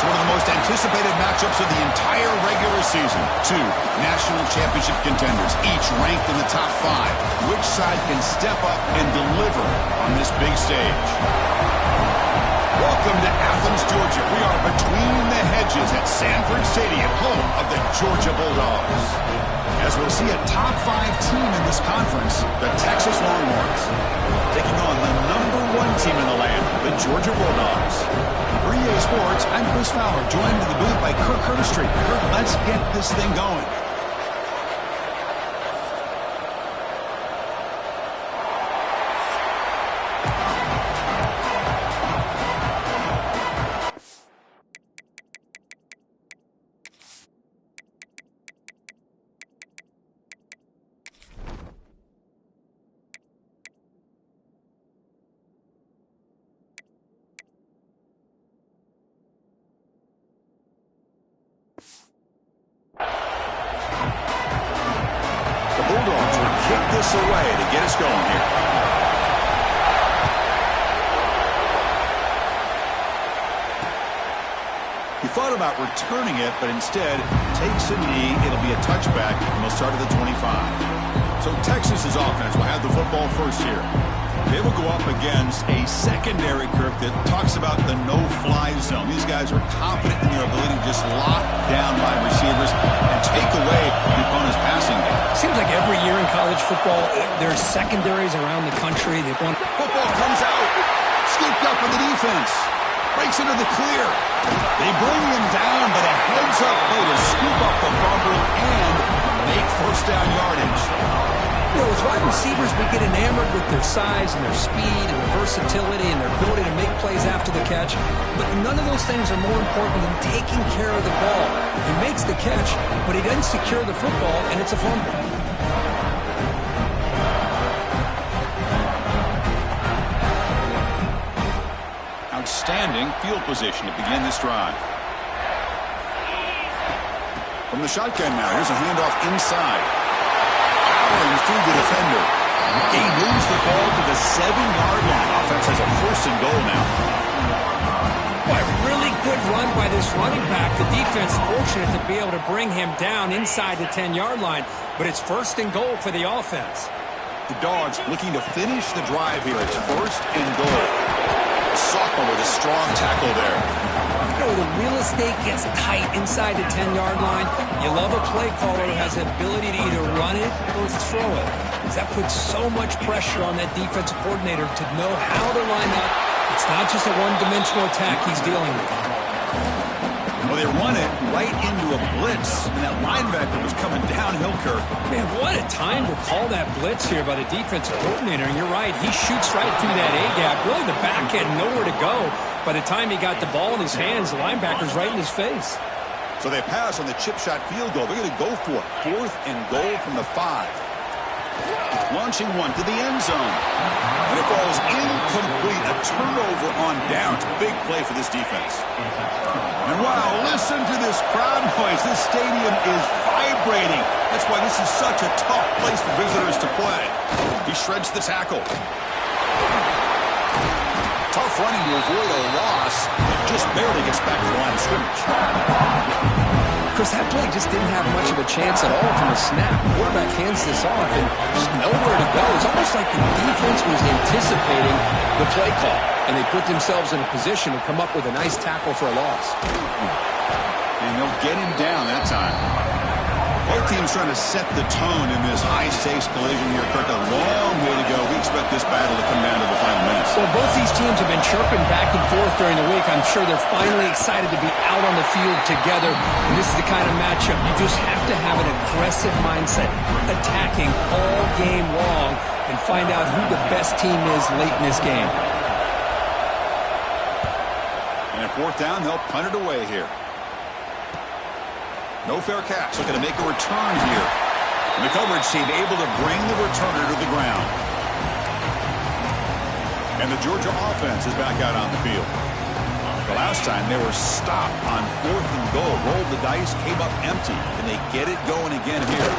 one of the most anticipated matchups of the entire regular season. Two national championship contenders, each ranked in the top 5. Which side can step up and deliver on this big stage? Welcome to Athens, Georgia. We are between the hedges at Sanford Stadium, home of the Georgia Bulldogs. As we'll see a top 5 team in this conference, the Texas Longhorns, taking on the #1 team in the land, the Georgia Bulldogs. For EA Sports, I'm Chris Fowler, joined in the booth by Kirk Herbstreit. Kirk, let's get this thing going. Bulldogs will kick this away to get us going here. He thought about returning it, but instead takes a knee. It'll be a touchback, and they'll start at the 25. So Texas's offense will have the football first here. They will go up against a secondary, Kirk, that talks about the no-fly zone. These guys are confident in their ability to just lock down by receivers and take away the opponent's passing game. Seems like every year in college football, there's secondaries around the country that want... Football comes out, scooped up on the defense, breaks into the clear. They bring him down, but a heads-up play to scoop up the fumble and make first down yardage. You know, as wide receivers, we get enamored with their size and their speed and their versatility and their ability to make plays after the catch. But none of those things are more important than taking care of the ball. He makes the catch, but he doesn't secure the football, and it's a fumble. Outstanding field position to begin this drive. From the shotgun now, here's a handoff inside. Through the defender. He moves the ball to the 7-yard line. Offense has a 1st and goal now. Boy, really good run by this running back. The defense fortunate to be able to bring him down inside the 10-yard line, but it's 1st and goal for the offense. The Dogs looking to finish the drive here. It's 1st and goal. A sophomore with a strong tackle there. You know, the real estate gets tight inside the 10-yard line. You love a play caller who has the ability to either run it or throw it. Because that puts so much pressure on that defensive coordinator to know how to line up. It's not just a one-dimensional attack he's dealing with. Well, they run it right into a blitz, and that linebacker was coming downhill, Kirk. Man, what a time to call that blitz here by the defensive coordinator. And you're right, he shoots right through that A-gap. Really, the back had nowhere to go. By the time he got the ball in his hands, the linebacker's right in his face. So they pass on the chip shot field goal. They're going to go for it. 4th and goal from the 5. Launching one to the end zone. And it falls incomplete. A turnover on downs. Big play for this defense. And wow, listen to this crowd noise. This stadium is vibrating. That's why this is such a tough place for visitors to play. He shreds the tackle. Tough running to avoid a loss. Just barely gets back to the line of scrimmage. Chris, that play just didn't have much of a chance at all from the snap. The quarterback hands this off and just nowhere to go. It's almost like the defense was anticipating the play call, and they put themselves in a position to come up with a nice tackle for a loss. And they'll get him down that time. Both teams trying to set the tone in this high-stakes collision here. Kirk, a long way to go. We expect this battle to come down to the final minutes. Well, both these teams have been chirping back and forth during the week. I'm sure they're finally excited to be out on the field together. And this is the kind of matchup you just have to have an aggressive mindset, attacking all game long, and find out who the best team is late in this game. And at 4th down, they'll punt it away here. No fair catch. Looking to make a return here. And the coverage team able to bring the returner to the ground. And the Georgia offense is back out on the field. The last time they were stopped on 4th and goal. Rolled the dice, came up empty. And they get it going again here.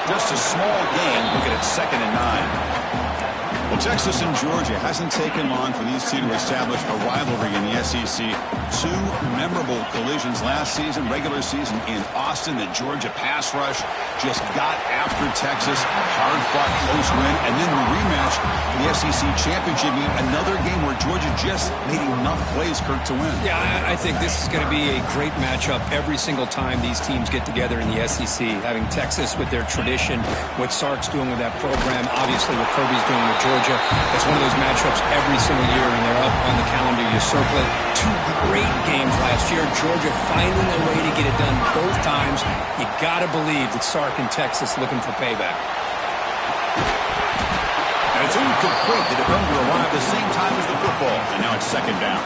Just a small gain. Looking at 2nd and 9. Well, Texas and Georgia hasn't taken long for these two to establish a rivalry in the SEC. Two memorable collisions last season, regular season in Austin. The Georgia pass rush just got after Texas. Hard-fought close win. And then the rematch in the SEC championship game. Another game where Georgia just made enough plays, Kirk, to win. Yeah, I think this is going to be a great matchup every single time these teams get together in the SEC. Having Texas with their tradition, what Sark's doing with that program, obviously what Kirby's doing with Georgia. It's one of those matchups every single year, and they're up on the calendar. You circle it. Two great games last year. Georgia finding a way to get it done both times. You got to believe that Sark and Texas looking for payback. And it's incomplete. The defender arrived the same time as the football, and now it's second down.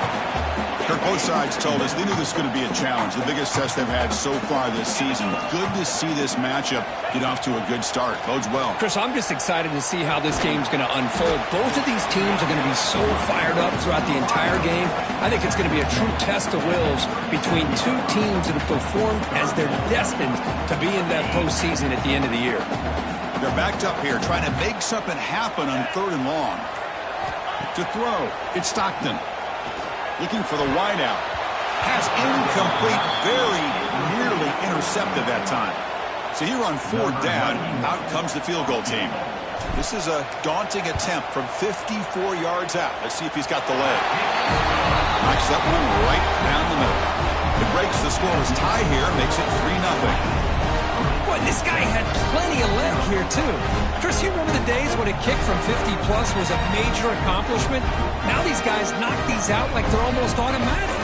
Kirk, both sides told us they knew this was going to be a challenge, the biggest test they've had so far this season. Good to see this matchup get off to a good start. Bodes well. Chris, I'm just excited to see how this game's going to unfold. Both of these teams are going to be so fired up throughout the entire game. I think it's going to be a true test of wills between two teams that have performed as they're destined to be in that postseason at the end of the year. They're backed up here trying to make something happen on 3rd and long. To throw, it's Stockton. Looking for the wideout. Pass incomplete, very nearly intercepted that time. So here on 4th down, out comes the field goal team. This is a daunting attempt from 54 yards out. Let's see if he's got the leg. Knocks that one right down the middle. It breaks the scoreless tie here, makes it 3-0. Boy, this guy had plenty of leg here, too. Chris, you remember the days when a kick from 50-plus was a major accomplishment? Now these guys knock these out like they're almost automatic.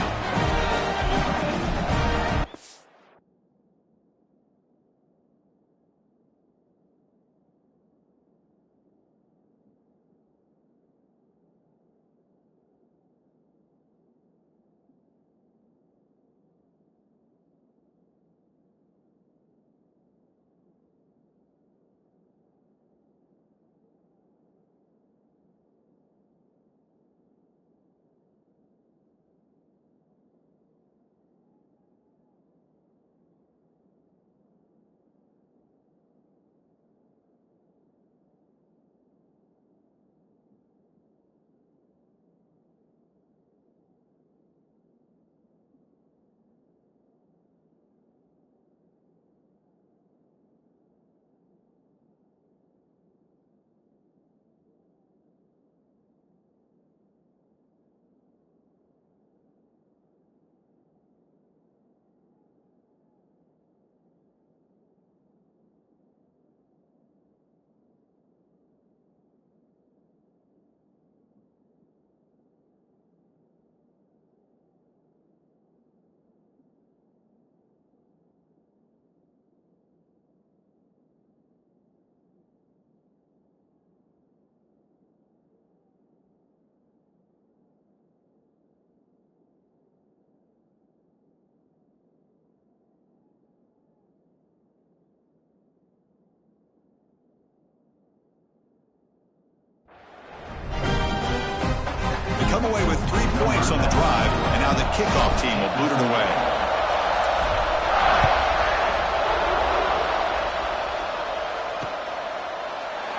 Come away with 3 points on the drive, and now the kickoff team will boot it away.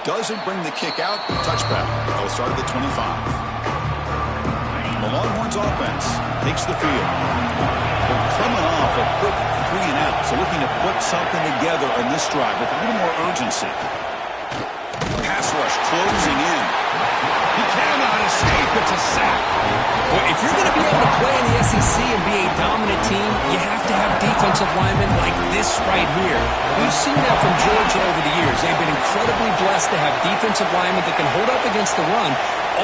Doesn't bring the kick out. Touchback. They'll start at the 25. The Longhorns offense takes the field. They're coming off a quick 3 and out, so looking to put something together on this drive with a little more urgency. Pass rush closing in. He cannot escape. It's a sack. Well, if you're going to be able to play in the SEC and be a dominant team, you have to have defensive linemen like this right here. We've seen that from Georgia over the years. They've been incredibly blessed to have defensive linemen that can hold up against the run,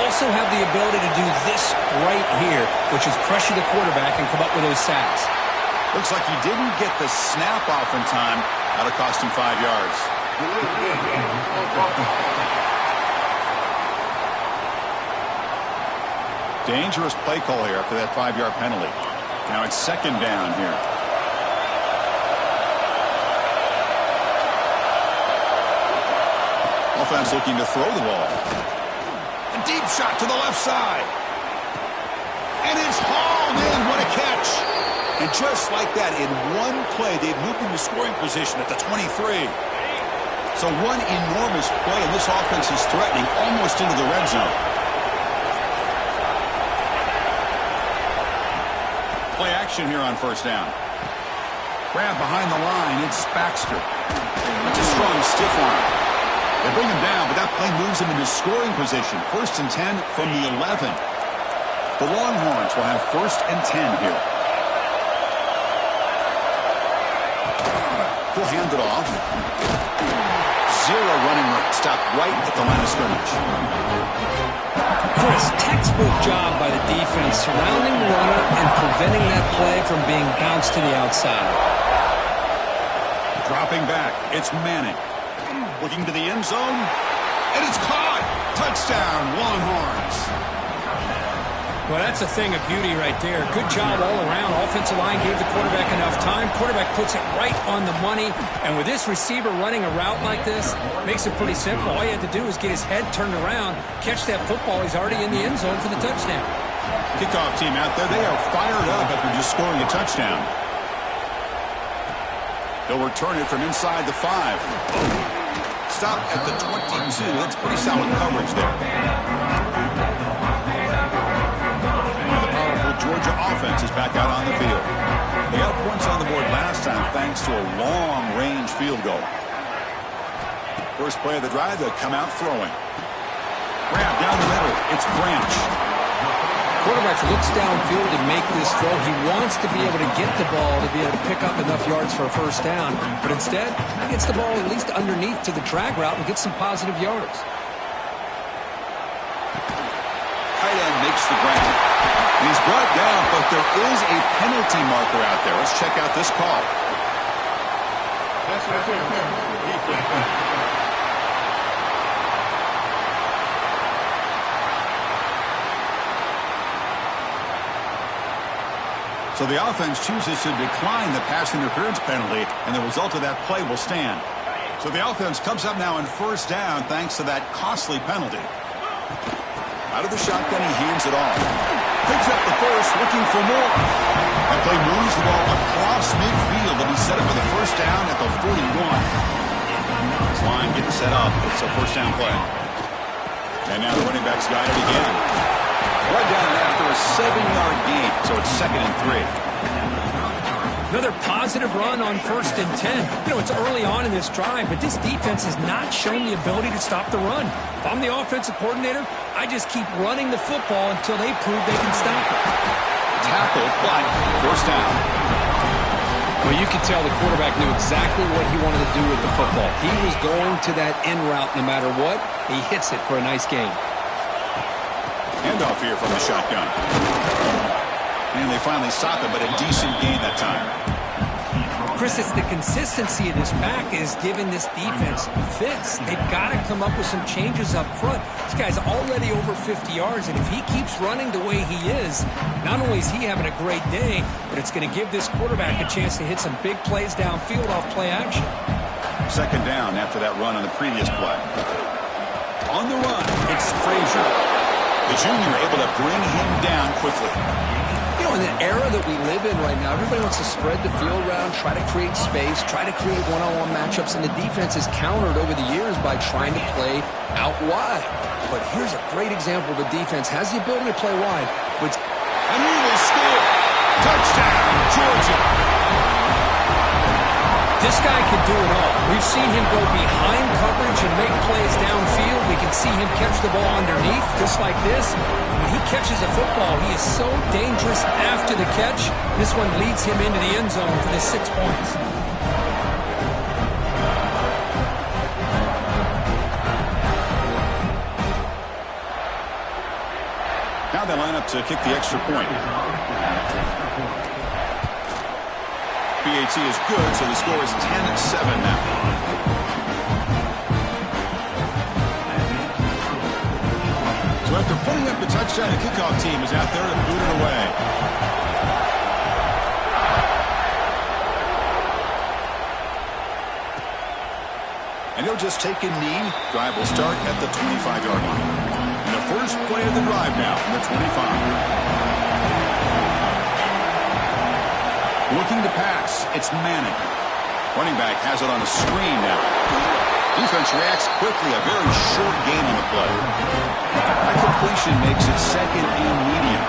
also have the ability to do this right here, which is pressure the quarterback and come up with those sacks. Looks like he didn't get the snap off in time. That'll cost him 5 yards. Dangerous play call here after that 5-yard penalty. Now it's second down here. Offense looking to throw the ball. A deep shot to the left side. And it's hauled in. What a catch. And just like that, in one play, they've moved into scoring position at the 23. So one enormous play, and this offense is threatening almost into the red zone. Play action here on first down. Grab behind the line. It's Baxter. That's a strong stiff arm. They bring him down, but that play moves him into scoring position. 1st and 10 from the 11. The Longhorns will have 1st and 10 here. He'll hand it off. Zero running room. Stopped right at the line of scrimmage. Chris, textbook job by the defense surrounding the runner and preventing that play from being bounced to the outside. Dropping back, it's Manning. Looking to the end zone, and it's caught. Touchdown, Longhorns. Well, that's a thing of beauty right there. Good job all around. Offensive line gave the quarterback enough time. Quarterback puts it right on the money. And with this receiver running a route like this, makes it pretty simple. All you had to do was get his head turned around, catch that football. He's already in the end zone for the touchdown. Kickoff team out there. They are fired up after just scoring a touchdown. They'll return it from inside the 5. Stop at the 22. That's pretty solid coverage there. Georgia offense is back out on the field. They got points on the board last time thanks to a long-range field goal. First play of the drive, they'll come out throwing. Grab down the middle. It's Branch. Quarterback looks downfield to make this throw. He wants to be able to get the ball to be able to pick up enough yards for a first down. But instead, he gets the ball at least underneath to the drag route and gets some positive yards. Tight end makes the grab. He's brought down, but there is a penalty marker out there. Let's check out this call. So the offense chooses to decline the pass interference penalty, and the result of that play will stand. So the offense comes up now on first down thanks to that costly penalty. Out of the shotgun, he hands it off. Picks up the first, looking for more. That play moves the ball across midfield, and he set up for the first down at the 41. This line getting set up. It's a first down play. And now the running back's got it again. Right down after a 7-yard gain, so it's 2nd and 3. Another positive run on 1st and 10. You know, it's early on in this drive, but this defense has not shown the ability to stop the run. If I'm the offensive coordinator, I just keep running the football until they prove they can stop it. Tackle, but first down. Well, you could tell the quarterback knew exactly what he wanted to do with the football. He was going to that in route no matter what. He hits it for a nice gain. Handoff here from the shotgun. And they finally stop it, but a decent gain that time. Chris, it's the consistency of this back is giving this defense fits. They've got to come up with some changes up front. This guy's already over 50 yards, and if he keeps running the way he is, not only is he having a great day, but it's going to give this quarterback a chance to hit some big plays downfield off play action. 2nd down after that run on the previous play. On the run, it's Frazier. The junior able to bring him down quickly. You know, in the era that we live in right now, everybody wants to spread the field around, try to create space, try to create one-on-one matchups, and the defense has countered over the years by trying to play out wide. But here's a great example of a defense has the ability to play wide. And he will score. Touchdown, Georgia. This guy can do it all. We've seen him go behind coverage and make plays downfield. We can see him catch the ball underneath, just like this. When he catches a football, he is so dangerous after the catch. This one leads him into the end zone for the 6 points. Now they line up to kick the extra point. PAT is good, so the score is 10-7 now. So after putting up the touchdown, the kickoff team is out there to boot it away. And he'll just take a knee. Drive will start at the 25-yard line. And the first play of the drive now from the 25. Looking to pass, it's Manning. Running back has it on a screen now. Defense reacts quickly. A very short gain on the play. That completion makes it second and medium.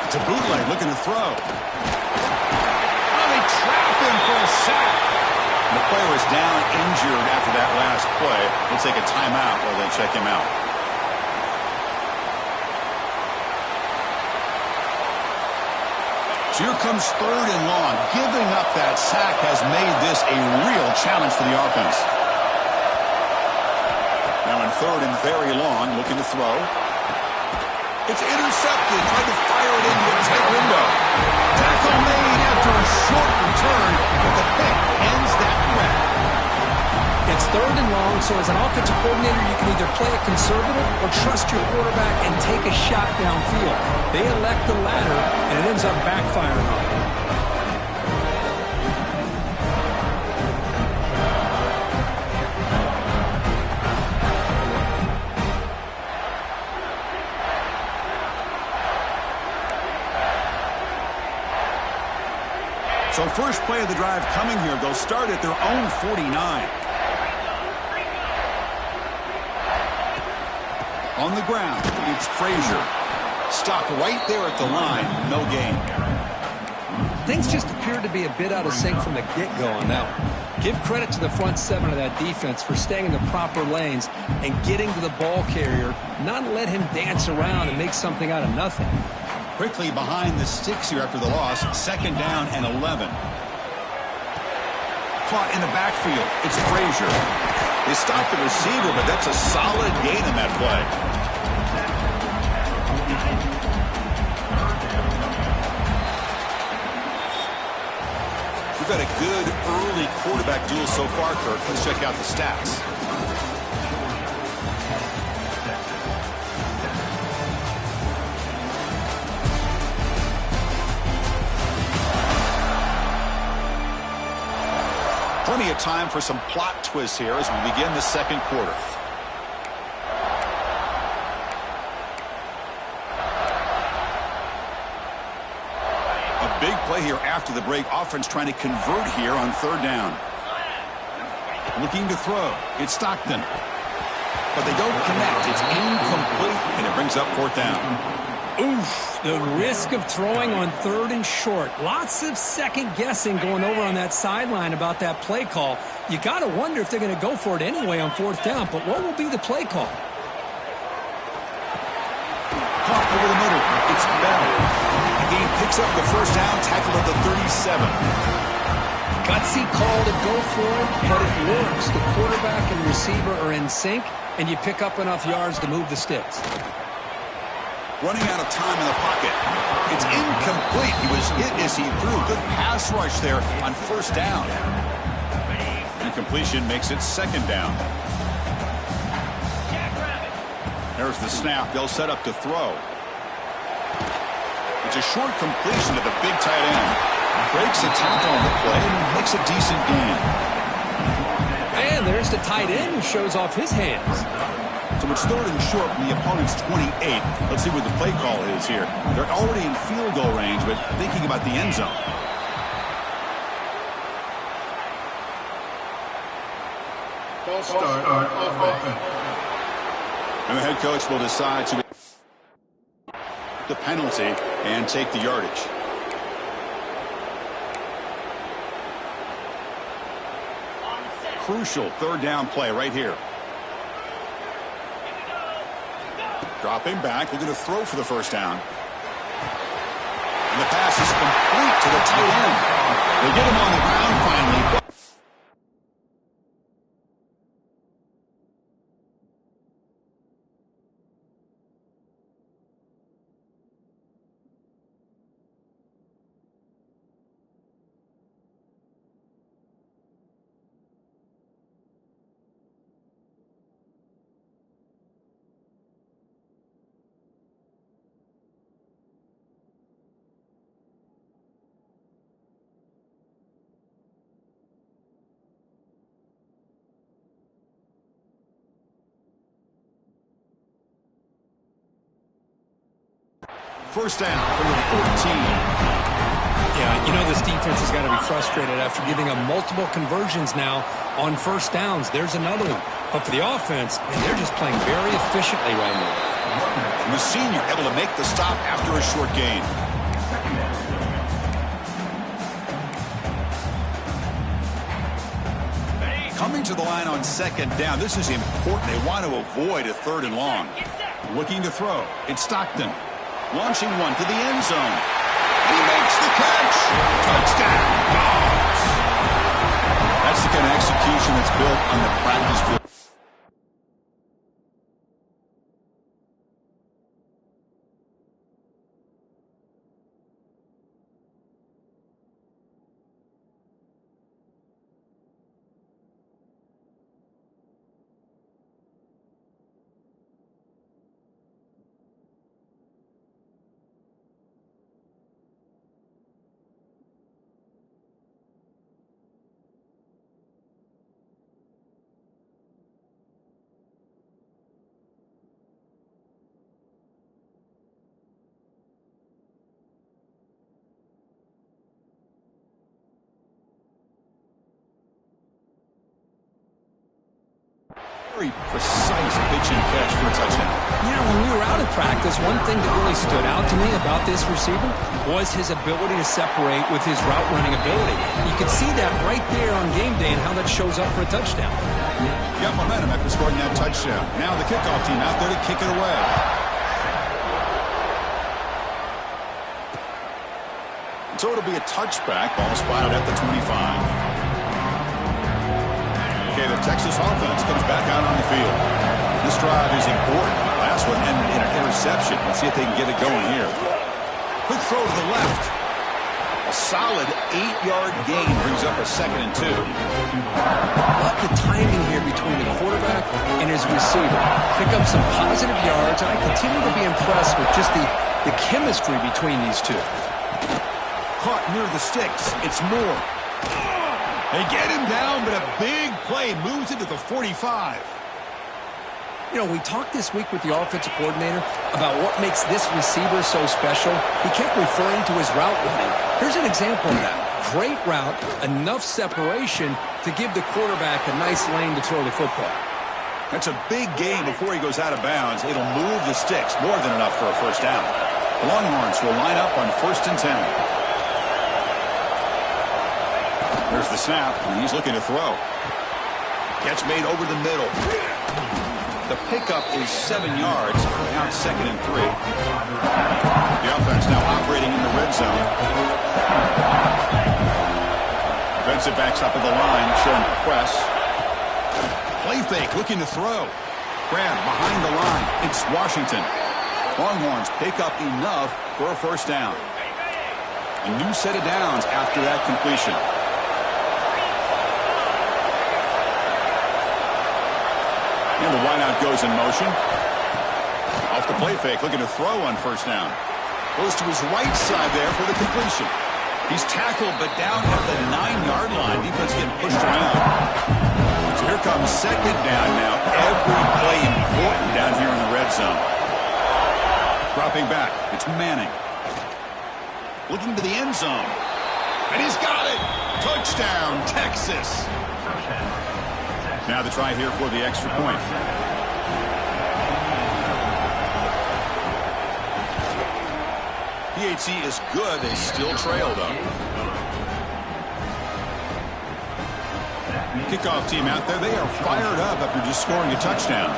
It's a bootleg looking to throw. Oh, they trap him for a sack. The player is down injured after that last play. They'll take a timeout while they check him out. So here comes third and long. Giving up that sack has made this a real challenge for the offense. Now in third and very long, looking to throw. It's intercepted, trying to fire it into a tight window. Tackle made after a short return, but the pick ends that threat. It's third and long, so as an offensive coordinator, you can either play it conservative or trust your quarterback and take a shot downfield. They elect the latter, and it ends up backfiring on them. So first play of the drive coming here. They'll start at their own 49. On the ground, it's Frazier. Stopped right there at the line. No gain. Things just appeared to be a bit out of sync from the get-go on that one. Give credit to the front seven of that defense for staying in the proper lanes and getting to the ball carrier, not let him dance around and make something out of nothing. Quickly behind the sticks here after the loss. Second down and 11. Caught in the backfield. It's Frazier. They stopped the receiver, but that's a solid gain in that play. We've had a good early quarterback duel so far, Kirk. Let's check out the stats. Plenty of time for some plot twists here as we begin the second quarter. A big play here after the break. Offense trying to convert here on third down. Looking to throw. It's Stockton. But they don't connect. It's incomplete, and it brings up fourth down. Oof, the risk of throwing on third and short. Lots of second guessing going over on that sideline about that play call. You got to wonder if they're going to go for it anyway on fourth down, but what will be the play call? Caught over the middle. It's Bell. The game picks up the first down, tackled at the 37. Gutsy call to go for it, but it works. The quarterback and receiver are in sync, and you pick up enough yards to move the sticks. Running out of time in the pocket. It's incomplete. He was hit as he threw a good pass rush there on first down. Incompletion makes it second down. There's the snap. They'll set up to throw. It's a short completion to the big tight end. Breaks a tackle on the play and makes a decent gain. And there's the tight end who shows off his hands. So it's third and short from the opponent's 28. Let's see what the play call is here. They're already in field goal range, but thinking about the end zone. False start on offense. And the head coach will decide to the penalty and take the yardage. Crucial third down play right here. Dropping back, looking to throw for the first down. And the pass is complete to the tight end. They get him on the ground finally. First down from the 14. Yeah, you know this defense has got to be frustrated after giving up multiple conversions now on first downs. There's another one. But for the offense, man, they're just playing very efficiently right now. And the senior able to make the stop after a short gain. Coming to the line on second down. This is important. They want to avoid a third and long. Looking to throw. It's Stockton. Launching one to the end zone. He makes the catch. Touchdown. Dogs. That's the kind of execution that's built on the practice field. Very precise pitch and catch for a touchdown. Yeah, when we were out of practice, one thing that really stood out to me about this receiver was his ability to separate with his route running ability. You could see that right there on game day and how that shows up for a touchdown. Got momentum after scoring that touchdown. Now the kickoff team out there to kick it away. So it'll be a touchback. Ball spotted at the 25. Okay, the Texas offense comes back out on the field. This drive is important. Last one ended in an interception. Let's see if they can get it going here. Quick throw to the left. A solid 8-yard gain brings up a 2nd and 2. Love the timing here between the quarterback and his receiver. Pick up some positive yards, and I continue to be impressed with just the chemistry between these two. Caught near the sticks. It's Moore. They get him down, but a big play moves into the 45. You know, we talked this week with the offensive coordinator about what makes this receiver so special. He kept referring to his route running. Here's an example of that. Great route, enough separation to give the quarterback a nice lane to throw the football. That's a big gain before he goes out of bounds. It'll move the sticks, more than enough for a first down. The Longhorns will line up on 1st and 10. There's the snap, and he's looking to throw. Catch made over the middle. The pickup is 7 yards. Now it's 2nd and 3. The offense now operating in the red zone. Defensive backs up at the line, showing press. Play fake, looking to throw. Grab behind the line. It's Washington. Longhorns pick up enough for a first down. A new set of downs after that completion. And the wideout goes in motion. Off the play fake, looking to throw on first down. Goes to his right side there for the completion. He's tackled, but down at the 9-yard line. Defense getting pushed around. So here comes 2nd down now. Every play important down here in the red zone. Dropping back, it's Manning. Looking to the end zone. And he's got it! Touchdown, Texas! Now the try here for the extra point. PHC is good. They still trail, though. Kickoff team out there. They are fired up after just scoring a touchdown.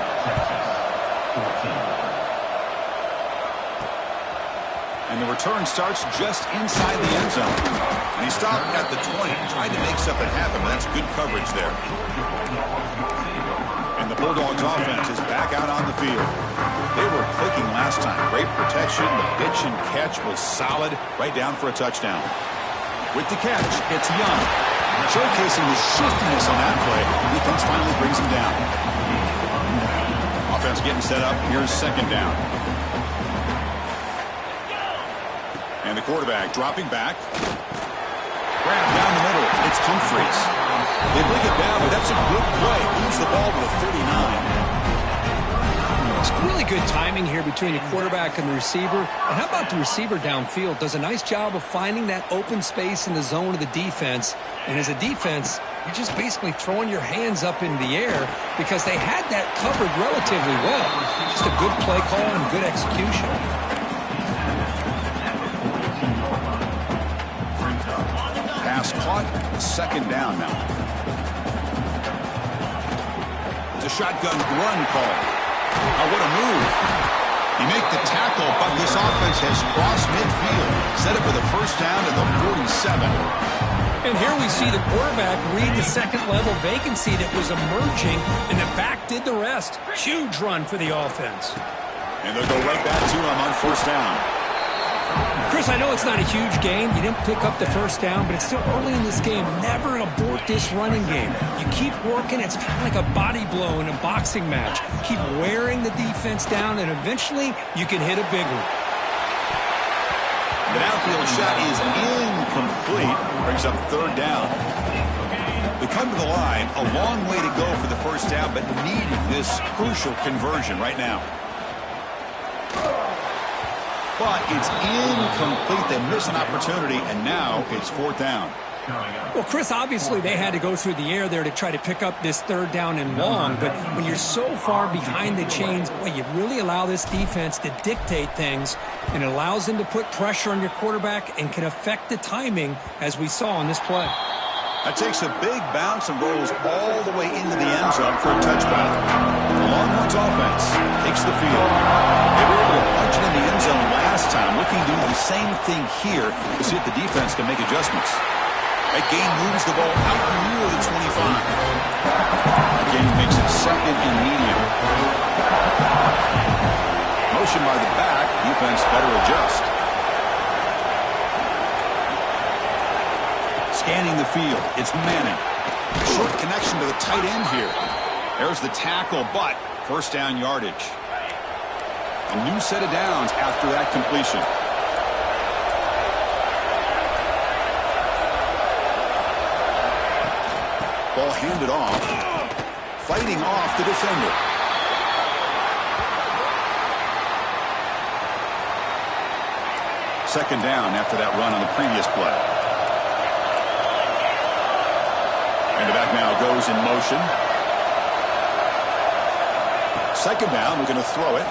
And the return starts just inside the end zone. And he stopped at the 20. Tried to make something happen, but that's good coverage there. And the Bulldogs offense is back out on the field. They were clicking last time. Great protection. The pitch and catch was solid. Right down for a touchdown. With the catch, it's Young. Showcasing the shiftiness on that play. Defense finally brings him down. Offense getting set up. Here's 2nd down. And the quarterback dropping back. Grab down the middle. It's Humphreys. They bring it down, but that's a good play. Moves the ball to the 39. It's really good timing here between the quarterback and the receiver. And how about the receiver downfield? Does a nice job of finding that open space in the zone of the defense. And as a defense, you're just basically throwing your hands up in the air because they had that covered relatively well. Just a good play call and good execution. Pass caught. Second down now. It's a shotgun run call. Oh, what a move. You make the tackle, but this offense has crossed midfield. Set it for the first down at the 47. And here we see the quarterback read the second-level vacancy that was emerging, and the back did the rest. Huge run for the offense. And they'll go right back to him on first down. Chris, I know it's not a huge game. You didn't pick up the first down, but it's still early in this game. Never abort this running game. You keep working. It's kind of like a body blow in a boxing match. Keep wearing the defense down, and eventually you can hit a big one. The downfield shot is incomplete. Brings up third down. They come to the line. A long way to go for the first down, but needing this crucial conversion right now. But it's incomplete. They miss an opportunity, and now it's fourth down. Well, Chris, obviously they had to go through the air there to try to pick up this third down and long, but when you're so far behind the chains, boy, you really allow this defense to dictate things, and it allows them to put pressure on your quarterback and can affect the timing, as we saw on this play. That takes a big bounce and rolls all the way into the end zone for a touchdown. The Longhorns offense takes the field. They were able to punch it in the end zone last time, looking to do the same thing here to see if the defense can make adjustments. That gain moves the ball out near the 25. That gain makes it second and medium. Motion by the back. Defense better adjust. Scanning the field. It's Manning. Short connection to the tight end here. There's the tackle, but first down yardage. A new set of downs after that completion. Ball handed off. Fighting off the defender. Second down after that run on the previous play. And the back now goes in motion. Second down, we're going to throw it.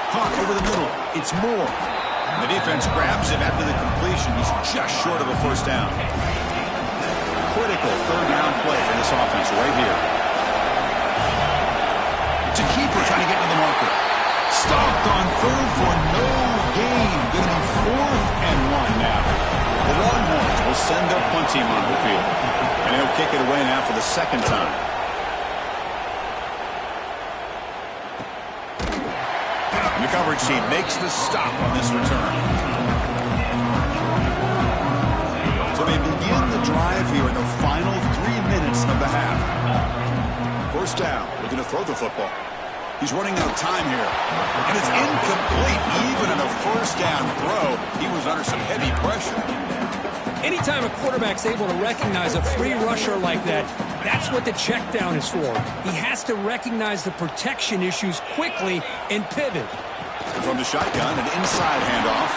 Caught over the middle. It's Moore. And the defense grabs him after the completion. He's just short of a first down. Critical third down play for this offense right here. It's a keeper trying to get to the marker. Stopped on third for no gain. Going to be 4th and 1 now. The Longhorns will send their punt team on the field. And he'll kick it away now for the second time. And the coverage team makes the stop on this return. So they begin the drive here in the final 3 minutes of the half. First down, looking to throw the football. He's running out of time here. And it's incomplete. Even in a first down throw, he was under some heavy pressure. Anytime a quarterback's able to recognize a free rusher like that, that's what the check down is for. He has to recognize the protection issues quickly and pivot. From the shotgun, an inside handoff.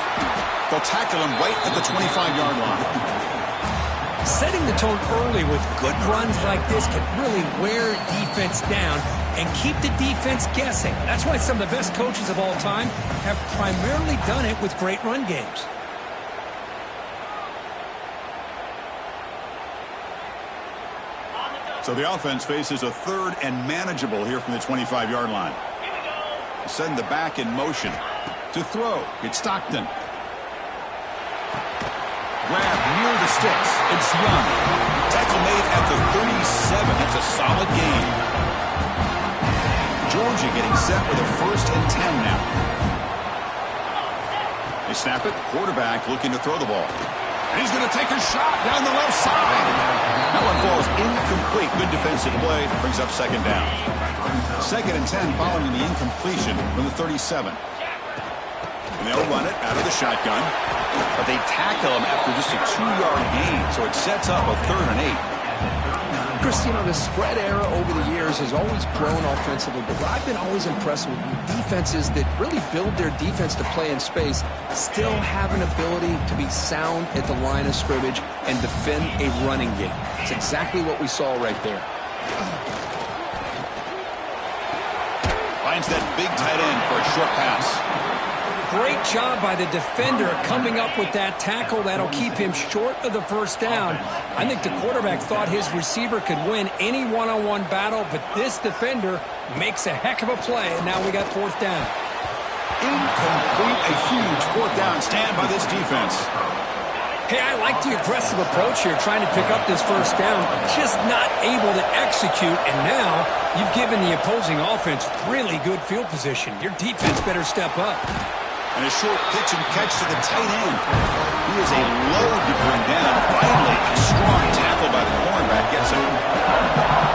They'll tackle him right at the 25-yard line. Setting the tone early with good runs like this can really wear defense down and keep the defense guessing. That's why some of the best coaches of all time have primarily done it with great run games. So the offense faces a third and manageable here from the 25-yard line. Send the back in motion. To throw, it's Stockton. Grab near the sticks. It's Young. Tackle made at the 37. That's a solid gain. Georgia getting set with a 1st and 10 now. They snap it. Quarterback looking to throw the ball. And he's going to take a shot down the left side. That one falls incomplete. Good defensive play. Brings up second down. 2nd and 10 following the incompletion from the 37. And they'll run it out of the shotgun. But they tackle him after just a 2-yard gain. So it sets up a 3rd and 8. Chris, you know, the spread era over the years has always grown offensively, but what I've been always impressed with defenses that really build their defense to play in space still have an ability to be sound at the line of scrimmage and defend a running game. It's exactly what we saw right there. Finds that big tight end for a short pass. Great job by the defender coming up with that tackle that'll keep him short of the first down. I think the quarterback thought his receiver could win any one-on-one battle, but this defender makes a heck of a play, and now we got fourth down. Incomplete, a huge fourth down stand by this defense. Hey, I like the aggressive approach here, trying to pick up this first down, just not able to execute, and now you've given the opposing offense really good field position. Your defense better step up. And a short pitch and catch to the tight end. He is a load to bring down. Finally, a strong tackle by the cornerback gets him.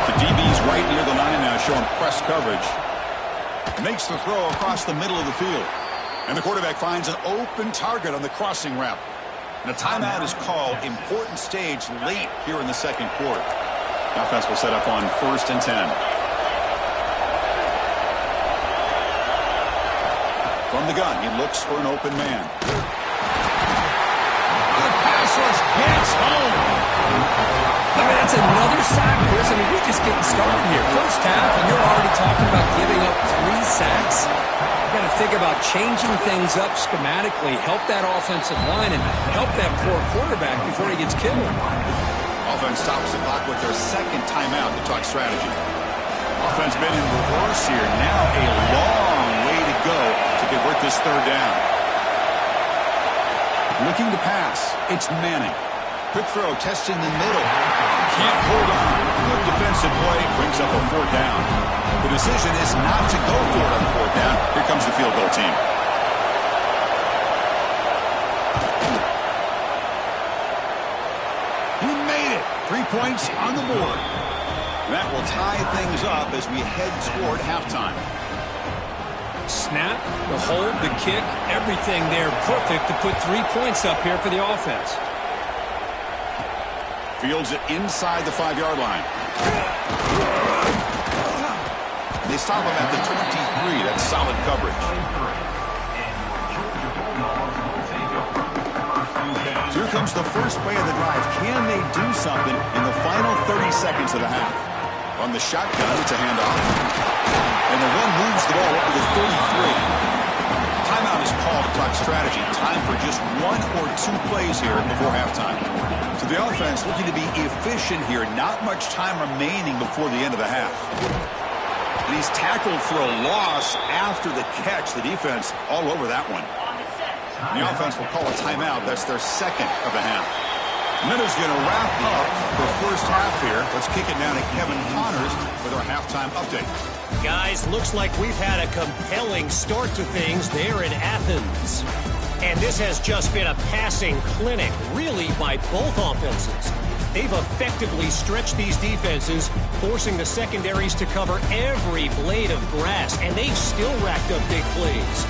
The DB's right near the line now, showing press coverage. Makes the throw across the middle of the field. And the quarterback finds an open target on the crossing route. And a timeout is called. Important stage late here in the second quarter. The offense will set up on 1st and 10. From the gun, he looks for an open man. The pass rush gets home. I mean, that's another sack, Chris. I mean, we're just getting started here. First half, and you're already talking about giving up 3 sacks. You got to think about changing things up schematically, help that offensive line, and help that poor quarterback before he gets killed. Offense stops the clock with their second timeout to talk strategy. Offense been in reverse here. Now a long way to go to convert this third down. Looking to pass. It's Manning. Quick throw, testing the middle. Can't hold on. Good defensive play. Brings up a fourth down. The decision is not to go for it on fourth down. Here comes the field goal team. He made it. 3 points on the board. That will tie things up as we head toward halftime. Snap, the hold, the kick, everything there perfect to put 3 points up here for the offense. Fields it inside the 5-yard line. They stop him at the 23. That's solid coverage. So here comes the first play of the drive. Can they do something in the final 30 seconds of the half? On the shotgun, it's a handoff. And the run moves the ball up to the 33. Timeout is called to talk strategy. Time for just 1 or 2 plays here before halftime. So the offense looking to be efficient here. Not much time remaining before the end of the half. And he's tackled for a loss after the catch. The defense all over that one. And the offense will call a timeout. That's their second of the half. And that is going to wrap up the first half here. Let's kick it down to Kevin Connors with our halftime update. Guys, looks like we've had a compelling start to things there in Athens. And this has just been a passing clinic, really, by both offenses. They've effectively stretched these defenses, forcing the secondaries to cover every blade of grass, and they've still racked up big plays.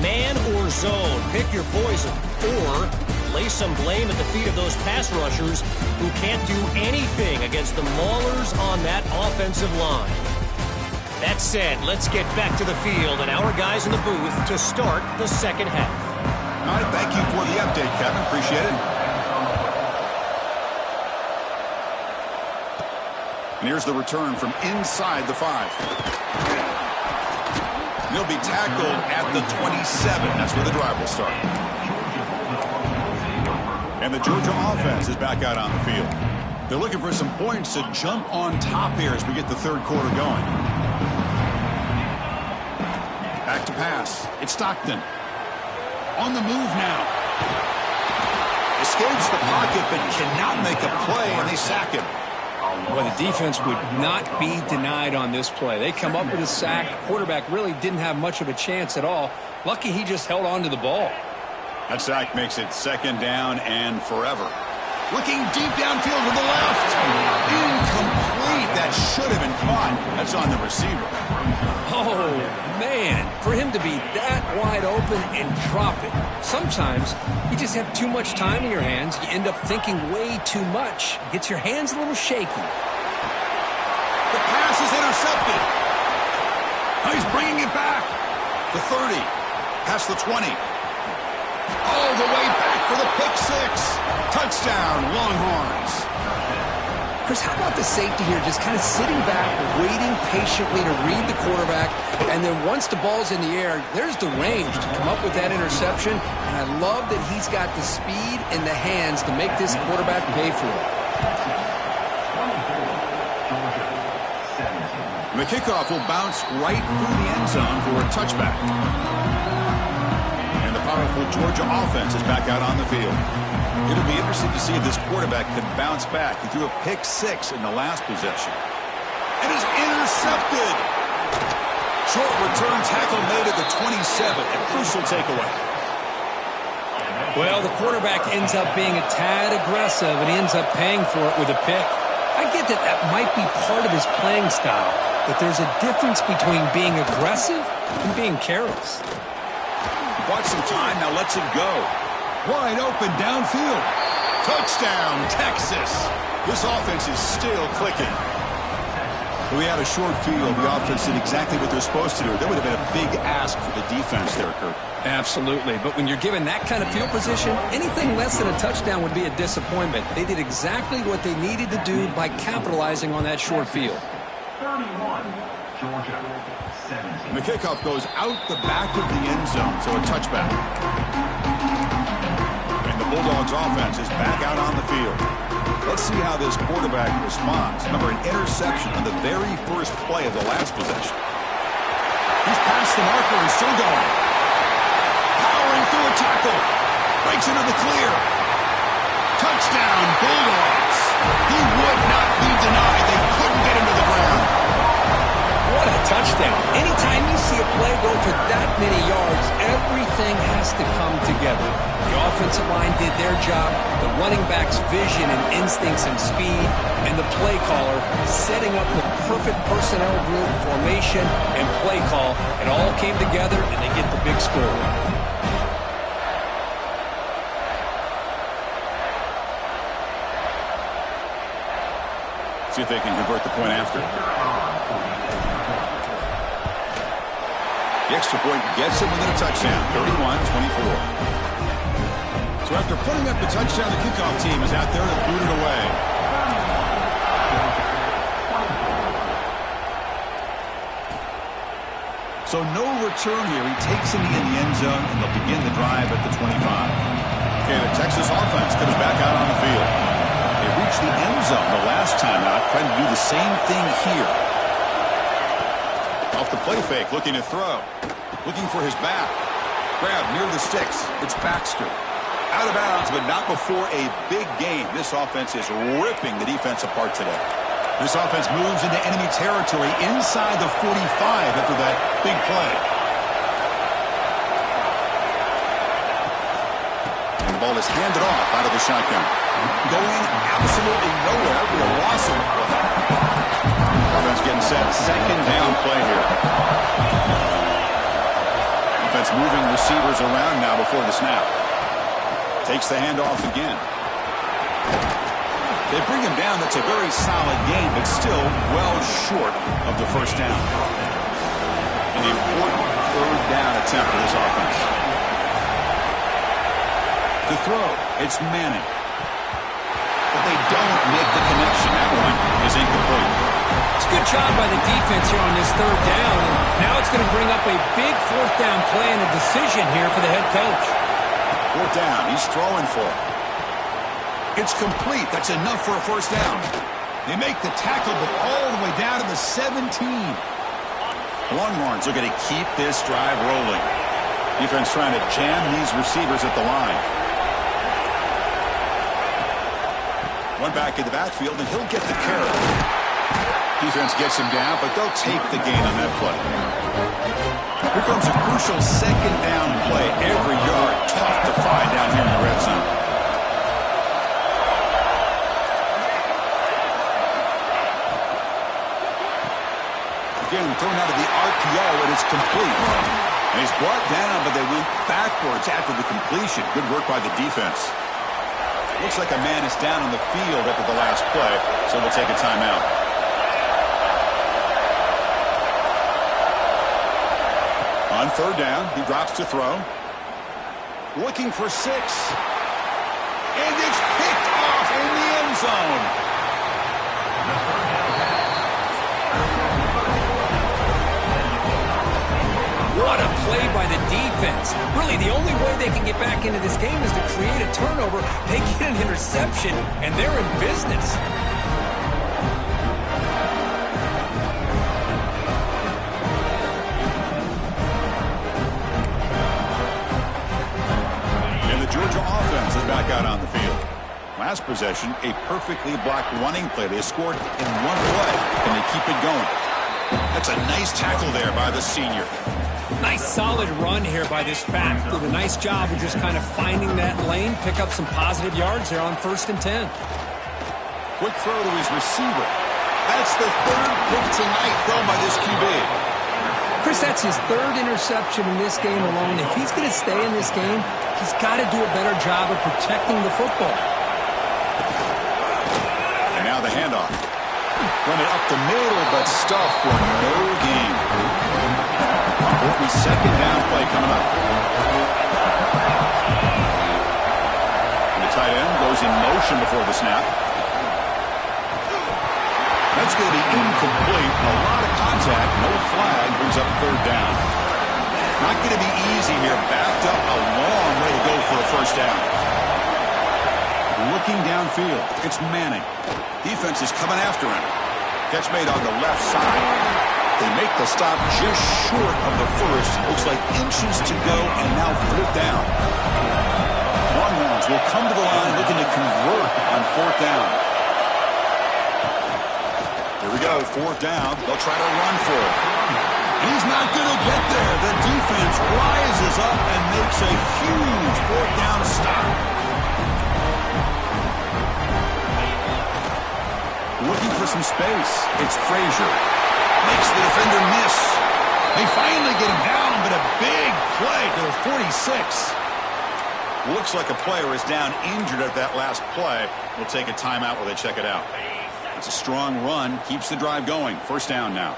Man or zone, pick your poison, or lay some blame at the feet of those pass rushers who can't do anything against the maulers on that offensive line. That said, let's get back to the field and our guys in the booth to start the second half. All right, thank you for the update, Kevin. Appreciate it. And here's the return from inside the 5. He'll be tackled at the 27. That's where the drive will start. And the Georgia offense is back out on the field. They're looking for some points to jump on top here as we get the third quarter going. Back to pass. It's Stockton. On the move now. Escapes the pocket but cannot make a play, and they sack him. Well, the defense would not be denied on this play. They come up with a sack. Quarterback really didn't have much of a chance at all. Lucky he just held on to the ball. That sack makes it second down and forever. Looking deep downfield to the left. Incomplete. That should have been caught. That's on the receiver. Oh, man. For him to be that wide open and drop it. Sometimes you just have too much time in your hands. You end up thinking way too much. Gets your hands a little shaky. The pass is intercepted. Oh, he's bringing it back. The 30. Past the 20. All the way back for the pick six. Touchdown, Longhorns. Chris, how about the safety here, just kind of sitting back, waiting patiently to read the quarterback, and then once the ball's in the air, there's the range to come up with that interception, and I love that he's got the speed and the hands to make this quarterback pay for it. The kickoff will bounce right through the end zone for a touchback. And the powerful Georgia offense is back out on the field. It'll be interesting to see if this quarterback can bounce back. He threw a pick six in the last possession. And is intercepted. Short return tackle made at the 27. A crucial takeaway. Well, the quarterback ends up being a tad aggressive, and he ends up paying for it with a pick. I get that that might be part of his playing style, but there's a difference between being aggressive and being careless. Bought some time, now lets it go. Wide open downfield. Touchdown, Texas. This offense is still clicking. We had a short field. The offense did exactly what they're supposed to do. That would have been a big ask for the defense there, Kurt. Absolutely, but when you're given that kind of field position, anything less than a touchdown would be a disappointment. They did exactly what they needed to do by capitalizing on that short field. 31, Georgia, 17. The kickoff goes out the back of the end zone, so a touchback. And the Bulldogs offense is back out on the field. Let's see how this quarterback responds. Remember, an interception on the very first play of the last possession. He's past the marker and still going. Powering through a tackle. Breaks into the clear. Touchdown, Bulldogs. He would not be denied. They couldn't get him to the ground. What a touchdown. Anytime you see a play go for that many yards, everything has to come together. The offensive line did their job, the running back's vision and instincts and speed, and the play caller setting up the perfect personnel group, formation, and play call. It all came together, and they get the big score. See if they can convert the point after. The extra point gets him within a touchdown, 31-24. So after putting up the touchdown, the kickoff team is out there to boot it away. So no return here. He takes him in the end zone, and they'll begin the drive at the 25. Okay, the Texas offense comes back out on the field. They reached the end zone the last time out, trying to do the same thing here. Off the play fake, looking to throw. Looking for his back. Grab near the sticks. It's Baxter. Out of bounds, but not before a big game. This offense is ripping the defense apart today. This offense moves into enemy territory inside the 45 after that big play. And the ball is handed off out of the shotgun. Going absolutely nowhere. We are lost in the play. Offense getting set. Second down play here. Offense moving receivers around now before the snap. Takes the handoff again. They bring him down. That's a very solid game, but still well short of the first down. An important third down attempt for this offense. To throw, it's Manning. But they don't make the connection. That one is incomplete. It's a good job by the defense here on this third down. And now it's going to bring up a big fourth down play and a decision here for the head coach. Fourth down. He's throwing for it. It's complete. That's enough for a first down. They make the tackle, but all the way down to the 17. Longhorns are going to keep this drive rolling. Defense trying to jam these receivers at the line. One back in the backfield, and he'll get the carry. Defense gets him down, but they'll take the gain on that play. Here comes a crucial second down play. Every yard tough to find down here in the red zone. Again, thrown out of the RPO, and it's complete. And he's brought down, but they went backwards after the completion. Good work by the defense. Looks like a man is down on the field after the last play, so we'll take a timeout. On third down, he drops to throw. Looking for 6. And it's picked off in the end zone. What a play by the defense. Really, the only way they can get back into this game is to create a turnover. They get an interception, and they're in business. And the Georgia offense is back out on the field. Last possession, a perfectly blocked running play. They scored in one play, and they keep it going. That's a nice tackle there by the senior. Nice solid run here by this back. Did a nice job of just kind of finding that lane, pick up some positive yards there on 1st and 10. Quick throw to his receiver. That's the 3rd pick tonight thrown by this QB. Chris, that's his 3rd interception in this game alone. If he's going to stay in this game, he's got to do a better job of protecting the football. And now the handoff. Run it up the middle, but stuffed for no gain. The 2nd down play coming up. And the tight end goes in motion before the snap. That's going to be incomplete. A lot of contact. No flag. Brings up 3rd down. Not going to be easy here. Backed up a long way to go for a 1st down. Looking downfield. It's Manning. Defense is coming after him. Catch made on the left side. They make the stop just short of the 1st. Looks like inches to go, and now 4th down. Longhorns will come to the line looking to convert on 4th down. Here we go, 4th down. They'll try to run for it. He's not going to get there. The defense rises up and makes a huge 4th down stop. Looking for some space. It's Frazier. Makes the defender miss. They finally get him down, but a big play to the 46. Looks like a player is down injured at that last play. We'll take a timeout while they check it out. It's a strong run. Keeps the drive going. 1st down now.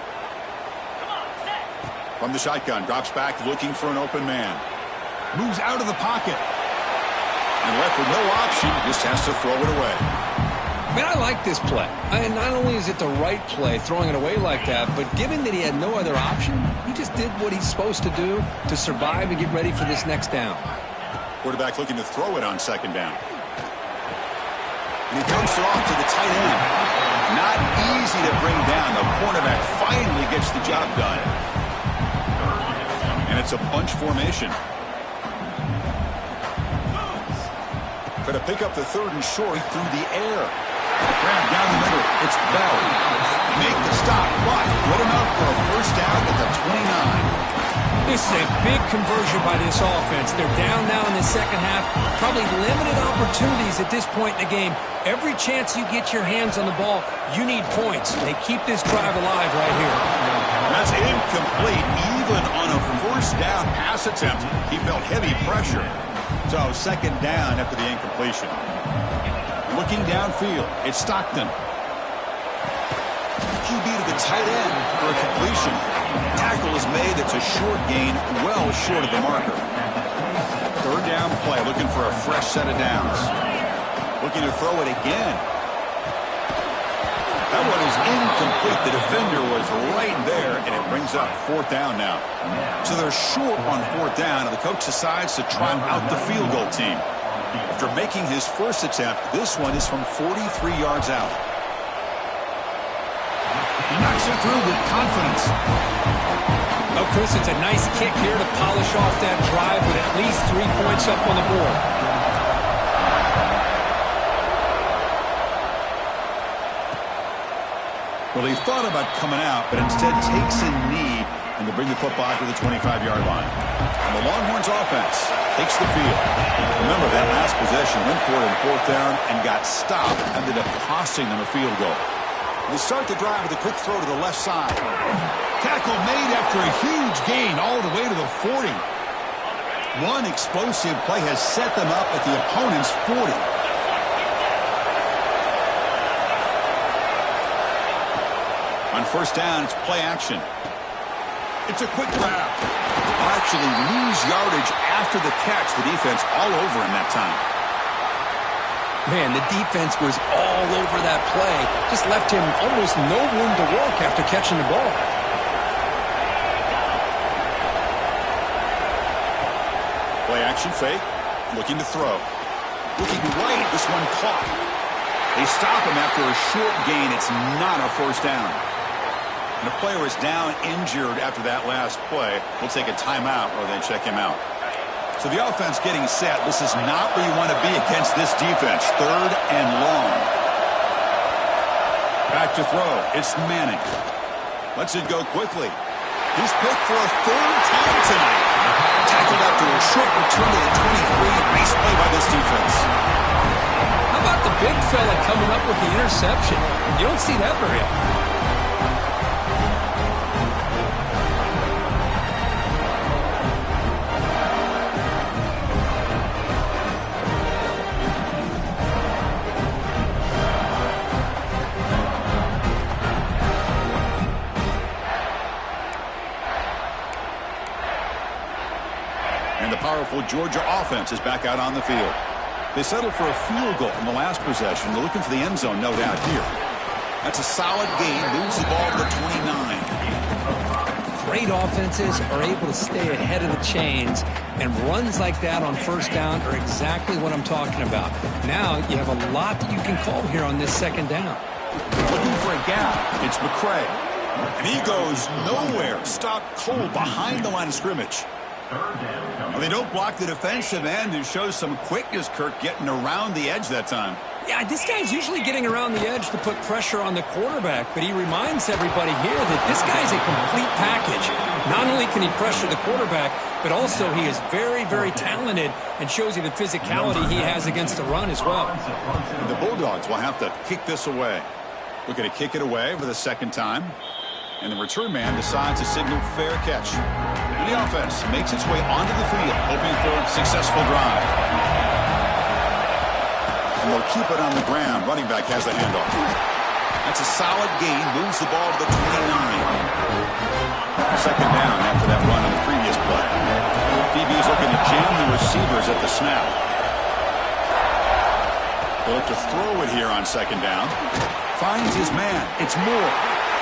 From the shotgun. Drops back looking for an open man. Moves out of the pocket. And left with no option. Just has to throw it away. Man, I like this play. And not only is it the right play, throwing it away like that, but given that he had no other option, he just did what he's supposed to do to survive and get ready for this next down. Quarterback looking to throw it on 2nd down. And he dumps it off to the tight end. Not easy to bring down. The cornerback finally gets the job done. And it's a bunch formation. Going to pick up the 3rd and short through the air. Grab down the middle. It's Bell. Make the stop. But good enough for a 1st down at the 29. This is a big conversion by this offense. They're down now in the 2nd half. Probably limited opportunities at this point in the game. Every chance you get your hands on the ball, you need points. They keep this drive alive right here. That's incomplete. Even on a 1st down pass attempt, he felt heavy pressure. So 2nd down after the incompletion. Looking downfield, it's Stockton. QB to the tight end for a completion. Tackle is made. It's a short gain, well short of the marker. 3rd down play, looking for a fresh set of downs. Looking to throw it again. That one is incomplete. The defender was right there, and it brings up 4th down now. So they're short on 4th down, and the coach decides to try out the field goal team. After making his 1st attempt, this one is from 43 yards out. He knocks it through with confidence. Oh, Chris, it's a nice kick here to polish off that drive with at least 3 points up on the board. Well, he thought about coming out, but instead takes a knee and to bring the football to the 25-yard line. And the Longhorns offense takes the field. Remember, that last possession went for it in 4th down and got stopped, ended up costing them a field goal. They start the drive with a quick throw to the left side. Tackle made after a huge gain all the way to the 40. One explosive play has set them up at the opponent's 40. On 1st down, it's play action. It's a quick grab. actually lose yardage after the catch. The defense all over him that time. Man, the defense was all over that play. Just left him almost no room to walk after catching the ball. Play action fake. Looking to throw. Looking right. This one caught. They stop him after a short gain. It's not a first down. And the player is down injured after that last play. We'll take a timeout or then check him out. So the offense getting set. This is not where you want to be against this defense. 3rd and long. Back to throw. It's Manning. Lets it go quickly. He's picked for a 3rd time tonight. Tackled after a short return to the 23. Nice play by this defense. How about the big fella coming up with the interception? You don't see that very often. Powerful Georgia offense is back out on the field. They settled for a field goal in the last possession. They're looking for the end zone, no doubt here. That's a solid gain. Moves the ball to the 29. Great offenses are able to stay ahead of the chains, and runs like that on first down are exactly what I'm talking about. Now you have a lot that you can call here on this 2nd down. Looking for a gap. It's McCray. And he goes nowhere. Stopped cold behind the line of scrimmage. Well, they don't block the defensive end, who shows some quickness, Kirk, getting around the edge that time. Yeah, this guy's usually getting around the edge to put pressure on the quarterback, but he reminds everybody here that this guy's a complete package. Not only can he pressure the quarterback, but also he is very, very talented and shows you the physicality he has against the run as well. And the Bulldogs will have to kick this away. Looking to kick it away for the 2nd time. And the return man decides to signal fair catch. And the offense makes its way onto the field, hoping for a successful drive. And they'll keep it on the ground. Running back has the handoff. That's a solid gain. Moves the ball to the 29. 2nd down after that run on the previous play. DB's looking to jam the receivers at the snap. They'll look to throw it here on 2nd down. Finds his man. It's Moore.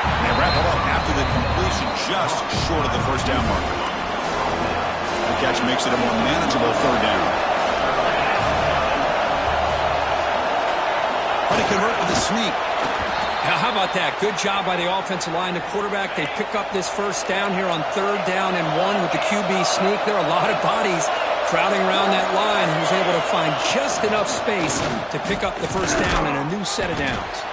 And they wrap it up after the completion, just short of the first down marker. The catch makes it a more manageable 3rd down. But he convert with a sneak. Now, how about that? Good job by the offensive line. The quarterback, they pick up this first down here on 3rd down and 1 with the QB sneak. There are a lot of bodies crowding around that line. He was able to find just enough space to pick up the first down and a new set of downs.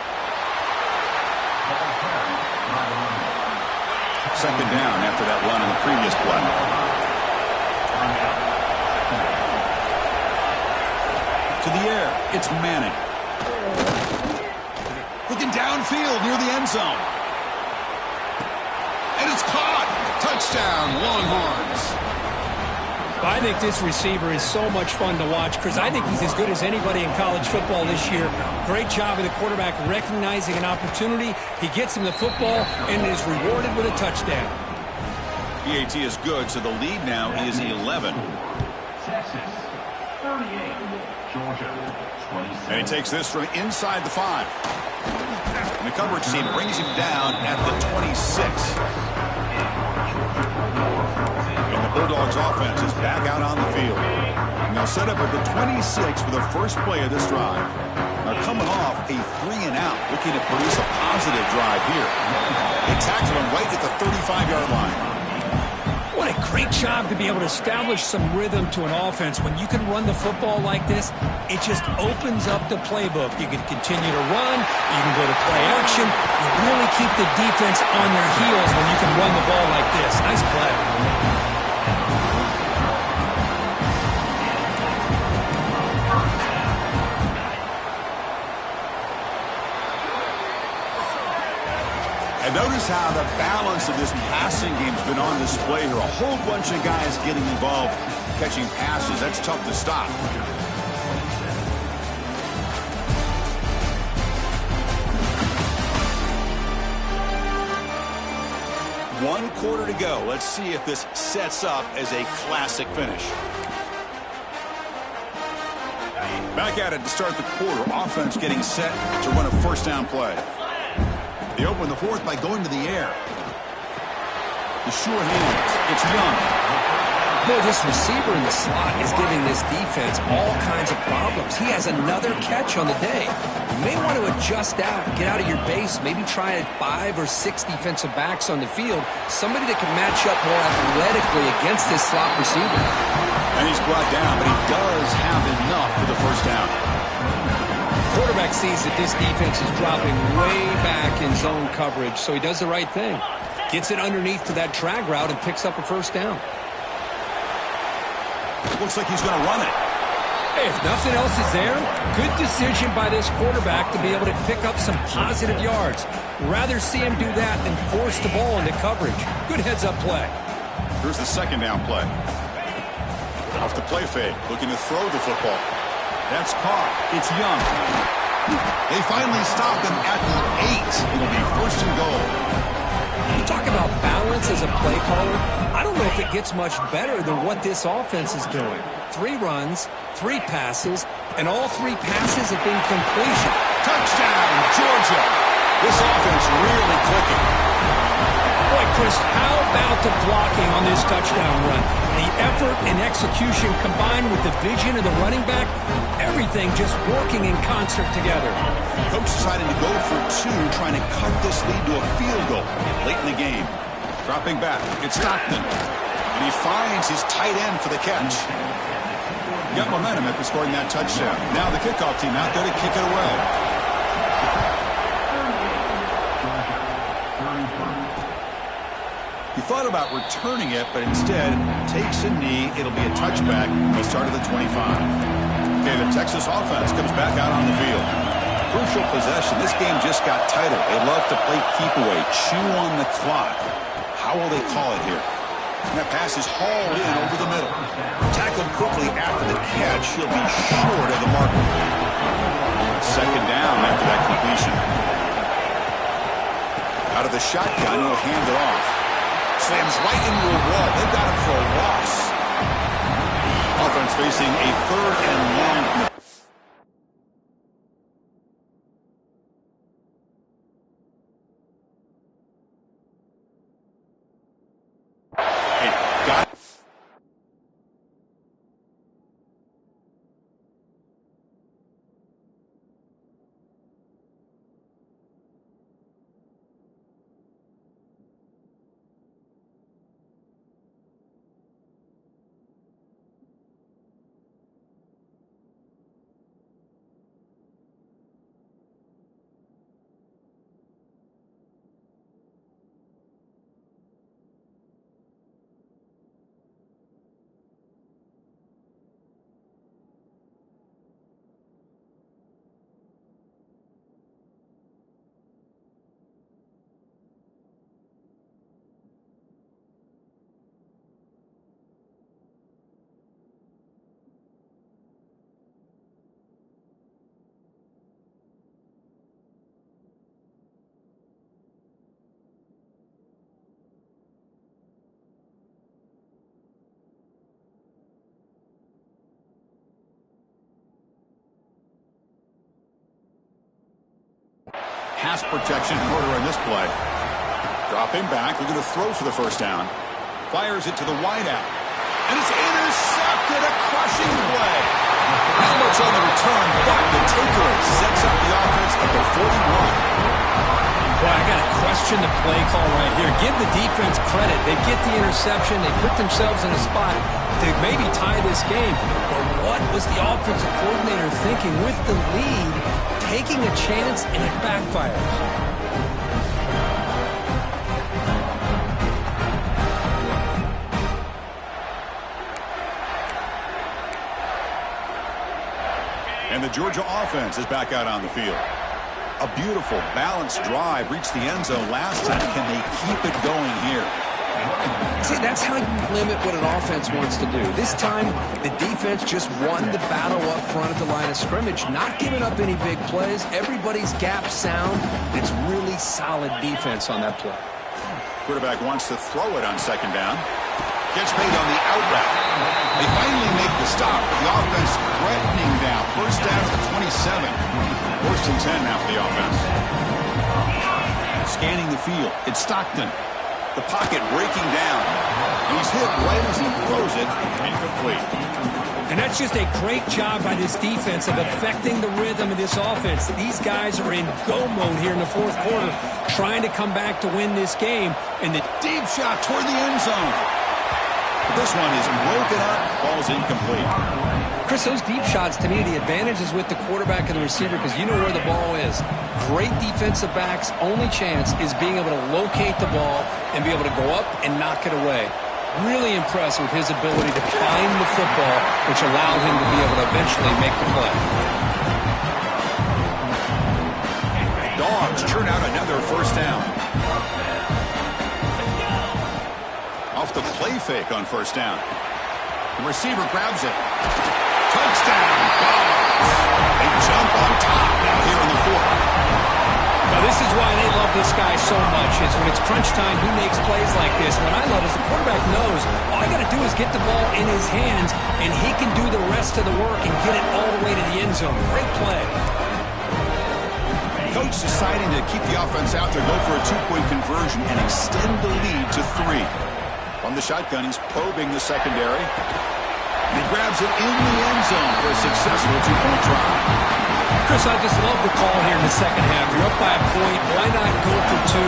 2nd down after that run on the previous play. To the air, it's Manning. Looking downfield near the end zone. And it's caught. Touchdown, Longhorns. I think this receiver is so much fun to watch, Chris. I think he's as good as anybody in college football this year. Great job of the quarterback recognizing an opportunity. He gets him the football and is rewarded with a touchdown. PAT is good, so the lead now is 11. Texas, 38. Georgia, 27. And he takes this from inside the 5. And the coverage team brings him down at the 26. And the Bulldogs offense is back out on the field. And they'll set up at the 26 for the first play of this drive. Now coming off a 3-and-out, looking to produce a positive drive here. They tackle him right at the 35-yard line. What a great job to be able to establish some rhythm to an offense. When you can run the football like this, it just opens up the playbook. You can continue to run. You can go to play action. You really keep the defense on their heels when you can run the ball like this. Nice play. And notice how the balance of this passing game has been on display here. A whole bunch of guys getting involved, catching passes. That's tough to stop. 1 quarter to go. Let's see if this sets up as a classic finish. Back at it to start the quarter. Offense getting set to run a first down play. They open the fourth by going to the air. The sure hands. It's Young. Boy, this receiver in the slot is giving this defense all kinds of problems. He has another catch on the day. You may want to adjust out, get out of your base, maybe try 5 or 6 defensive backs on the field, somebody that can match up more athletically against this slot receiver. And he's brought down, but he does have enough for the first down. Quarterback sees that this defense is dropping way back in zone coverage, so he does the right thing. Gets it underneath to that drag route and picks up a first down. Looks like he's going to run it. Hey, if nothing else is there, good decision by this quarterback to be able to pick up some positive yards. Rather see him do that than force the ball into coverage. Good heads-up play. Here's the second down play. Off the play fake, looking to throw the football. That's caught. It's Young. They finally stop him at the 8. It'll be first and goal. You talk about balance as a play caller. I don't know if it gets much better than what this offense is doing. 3 runs, 3 passes, and all 3 passes have been completion. Touchdown, Georgia. This offense really clicking. Boy, Chris, how about the blocking on this touchdown run? The effort and execution combined with the vision of the running back, everything just working in concert together. Coach decided to go for 2, trying to cut this lead to a field goal late in the game. Dropping back, it's Stockton. And he finds his tight end for the catch. He got momentum after scoring that touchdown. Now the kickoff team out there to kick it away. He thought about returning it, but instead takes a knee. It'll be a touchback. He'll start at the 25. Okay, the Texas offense comes back out on the field. Crucial possession. This game just got tighter. They love to play keep away, chew on the clock. How will they call it here? And that pass is hauled in over the middle. Tackled quickly after the catch. He'll be short of the marker. Second down after that completion. Out of the shotgun, he'll hand it off. Slams right into a wall. They've got him for a loss. Offense facing a 3rd and long. Pass protection in order in this play. Dropping back, looking to throw for the first down. Fires it to the wideout. And it's intercepted, a crushing play. Not much on the return, but the takeaway sets up the offense at the 41. Boy, I got to question the play call right here. Give the defense credit. They get the interception. They put themselves in a spot to maybe tie this game. But what was the offensive coordinator thinking with the lead, taking a chance, and it backfires? And the Georgia offense is back out on the field. A beautiful, balanced drive reached the end zone last time. Can they keep it going here? See, that's how you limit what an offense wants to do. This time, the defense just won the battle up front at the line of scrimmage, not giving up any big plays. Everybody's gap sound. It's really solid defense on that play. Quarterback wants to throw it on second down. Gets made on the out route. They finally make the stop. The offense threatening down. First down at the 27. First and 10 now for the offense. Scanning the field. It's Stockton. The pocket breaking down. He's hit right as he throws it. Incomplete. And that's just a great job by this defense of affecting the rhythm of this offense. These guys are in go mode here in the fourth quarter, trying to come back to win this game. And the deep shot toward the end zone. This one is broken up, falls incomplete. Chris, those deep shots, to me, the advantage is with the quarterback and the receiver because you know where the ball is. Great defensive backs' only chance is being able to locate the ball and be able to go up and knock it away. Really impressed with his ability to find the football, which allowed him to be able to eventually make the play. Dogs churn out another first down. Off the play fake on first down. The receiver grabs it. Touchdown, Dogs. They jump on top now here in the fourth. Now, this is why they love this guy so much, is when it's crunch time, he makes plays like this. What I love is the quarterback knows all I got to do is get the ball in his hands, and he can do the rest of the work and get it all the way to the end zone. Great play. Coach deciding to keep the offense out there, go for a two-point conversion, and extend the lead to 3. From the shotgun, he's probing the secondary. He grabs it in the end zone for a successful two-point try. Chris, I just love the call here in the second half. You're up by a point. Why not go for 2?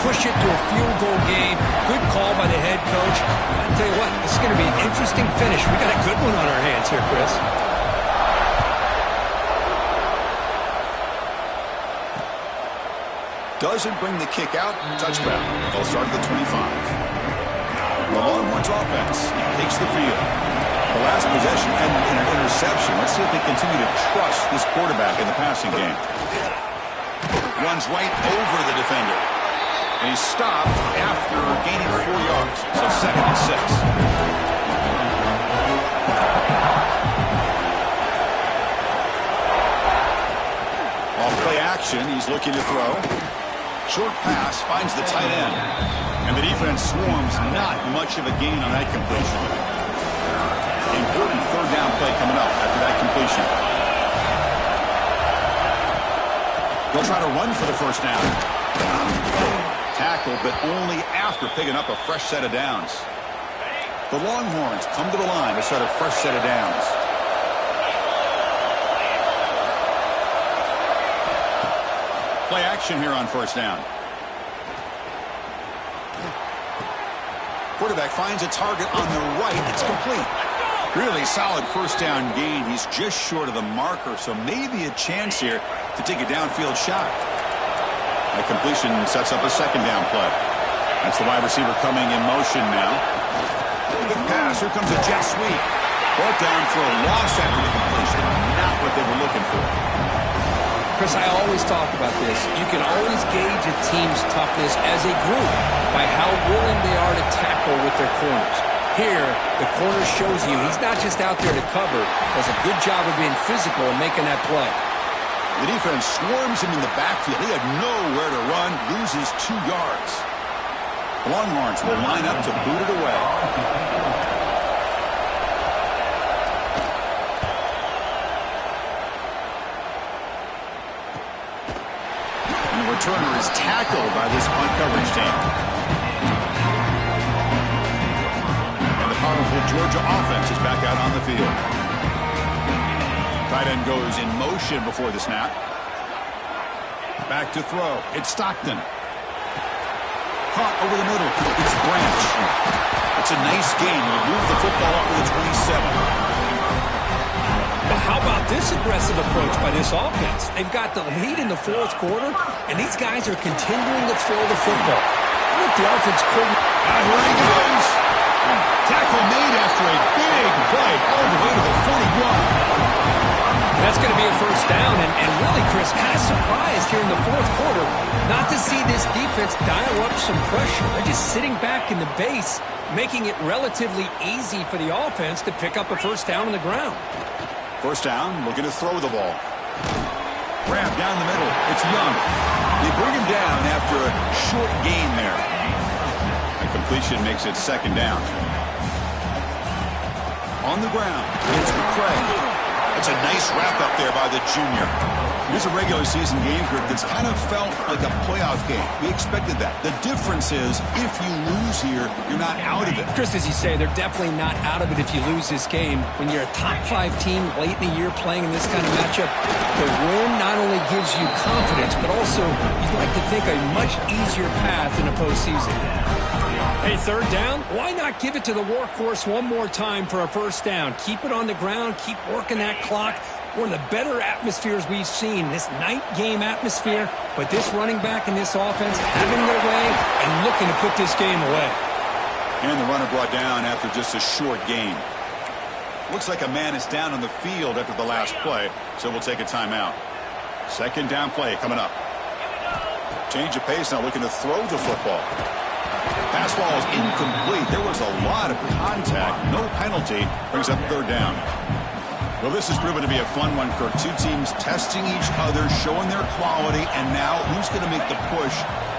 Push it to a field goal game. Good call by the head coach. I tell you what, this is going to be an interesting finish. We got a good one on our hands here, Chris. Doesn't bring the kick out. Touchdown. They'll start at the 25. The Longhorns offense takes the field. The last possession ended in an interception. Let's see if they continue to trust this quarterback in the passing game. Runs right over the defender. And he's stopped after gaining 4 yards. So second and 6. Off play action, he's looking to throw. Short pass finds the tight end. And the defense swarms, not much of a gain on that completion. Important third down play coming up after that completion. They'll try to run for the first down. Tackle, but only after picking up a fresh set of downs. The Longhorns come to the line to start a fresh set of downs. Play action here on first down. Quarterback finds a target on the right. It's complete. Really solid first down gain. He's just short of the marker, so maybe a chance here to take a downfield shot. That completion sets up a second down play. That's the wide receiver coming in motion now. Good pass. Here comes a jet sweep. Brought down for a loss after the completion. Not what they were looking for. Chris, I always talk about this. You can always gauge a team's toughness as a group by how willing they are to tackle with their corners. Here, the corner shows you he's not just out there to cover. Does a good job of being physical and making that play. The defense swarms him in the backfield. He had nowhere to run, loses 2 yards. The Longhorns will line up to boot it away. And the returner is tackled by this punt coverage team. Powerful Georgia offense is back out on the field. Tight end goes in motion before the snap. Back to throw. It's Stockton. Caught over the middle. It's Branch. It's a nice game. We'll move the football up to the 27. But how about this aggressive approach by this offense? They've got the lead in the fourth quarter, and these guys are continuing to throw the football. I think the offense couldn't. And here he goes. Tackle made after a big play all the way to the 41. That's going to be a first down, and really, Chris, kind of surprised here in the fourth quarter not to see this defense dial up some pressure. They're just sitting back in the base, making it relatively easy for the offense to pick up a first down on the ground. First down, looking to throw the ball. Grab down the middle. It's Young. They bring him down after a short gain there. incompletion makes it second down. On the ground, it's McCray. It's a nice wrap up there by the junior. Here's a regular season game group that's kind of felt like a playoff game. We expected that. The difference is if you lose here, you're not out of it. Chris, as you say, they're definitely not out of it if you lose this game. When you're a top 5 team late in the year playing in this kind of matchup, the win not only gives you confidence, but also you'd like to think a much easier path in a postseason. Hey, third down, why not give it to the workhorse one more time for a first down? Keep it on the ground, keep working that clock. One of the better atmospheres we've seen, this night game atmosphere, but this running back in this offense having their way and looking to put this game away. And the runner brought down after just a short gain. Looks like a man is down on the field after the last play, so we'll take a timeout. Second down play coming up. Change of pace, now looking to throw the football. Pass ball is incomplete. There was a lot of contact. No penalty. Brings up third down. Well, this has proven to be a fun one for two teams testing each other, showing their quality, and now who's going to make the push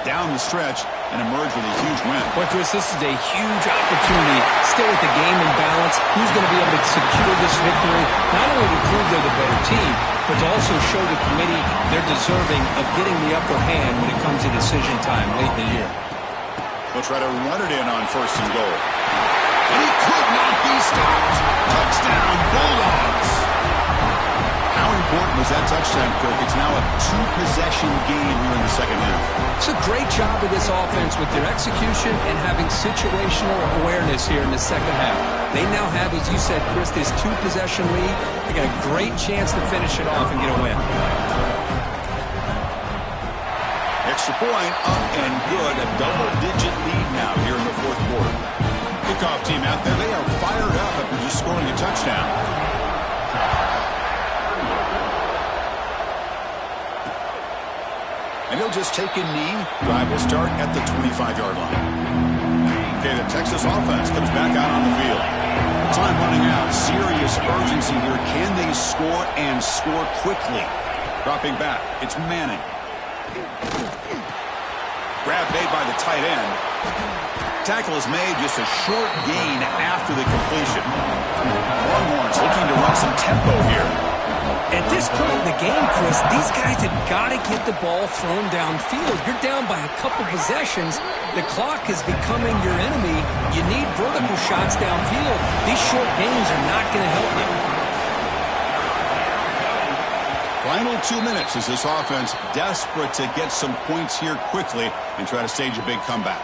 down the stretch and emerge with a huge win. Boy, Chris, this is a huge opportunity. Still with the game in balance, who's going to be able to secure this victory, not only to prove they're the better team, but to also show the committee they're deserving of getting the upper hand when it comes to decision time late in the year. They'll try to run it in on first and goal. And he could not be stopped. Touchdown, Bulldogs. How important was that touchdown, Kirk? It's now a 2-possession game here in the second half. It's a great job of this offense with their execution and having situational awareness here in the second half. They now have, as you said, Chris, this 2-possession lead. They got a great chance to finish it off and get a win. Extra point, up and good. A double-digit lead now here in the fourth quarter. Kickoff team out there, they are fired up after just scoring a touchdown. And he'll just take a knee. Drive will start at the 25-yard line. Okay, the Texas offense comes back out on the field. Time running out. Serious urgency here. Can they score and score quickly? Dropping back. It's Manning. Grab made by the tight end. Tackle is made, just a short gain after the completion. Longhorns looking to run some tempo here. At this point in the game, Chris, these guys have got to get the ball thrown downfield. You're down by a couple possessions. The clock is becoming your enemy. You need vertical shots downfield. These short gains are not going to help you. Final 2 minutes as this offense desperate to get some points here quickly and try to stage a big comeback.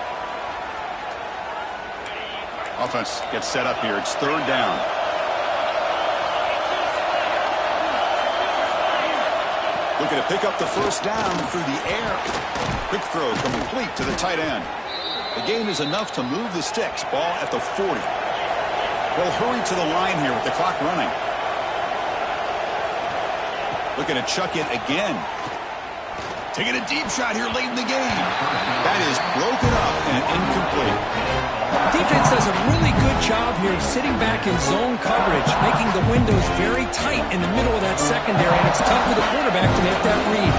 Offense gets set up here. It's third down. Looking to pick up the first down through the air. Quick throw complete to the tight end. The gain is enough to move the sticks. Ball at the 40. They'll hurry to the line here with the clock running. Looking to chuck it again. Taking a deep shot here late in the game. That is broken up and incomplete. Defense does a really good job here of sitting back in zone coverage, making the windows very tight in the middle of that secondary, and it's tough for the quarterback to make that read.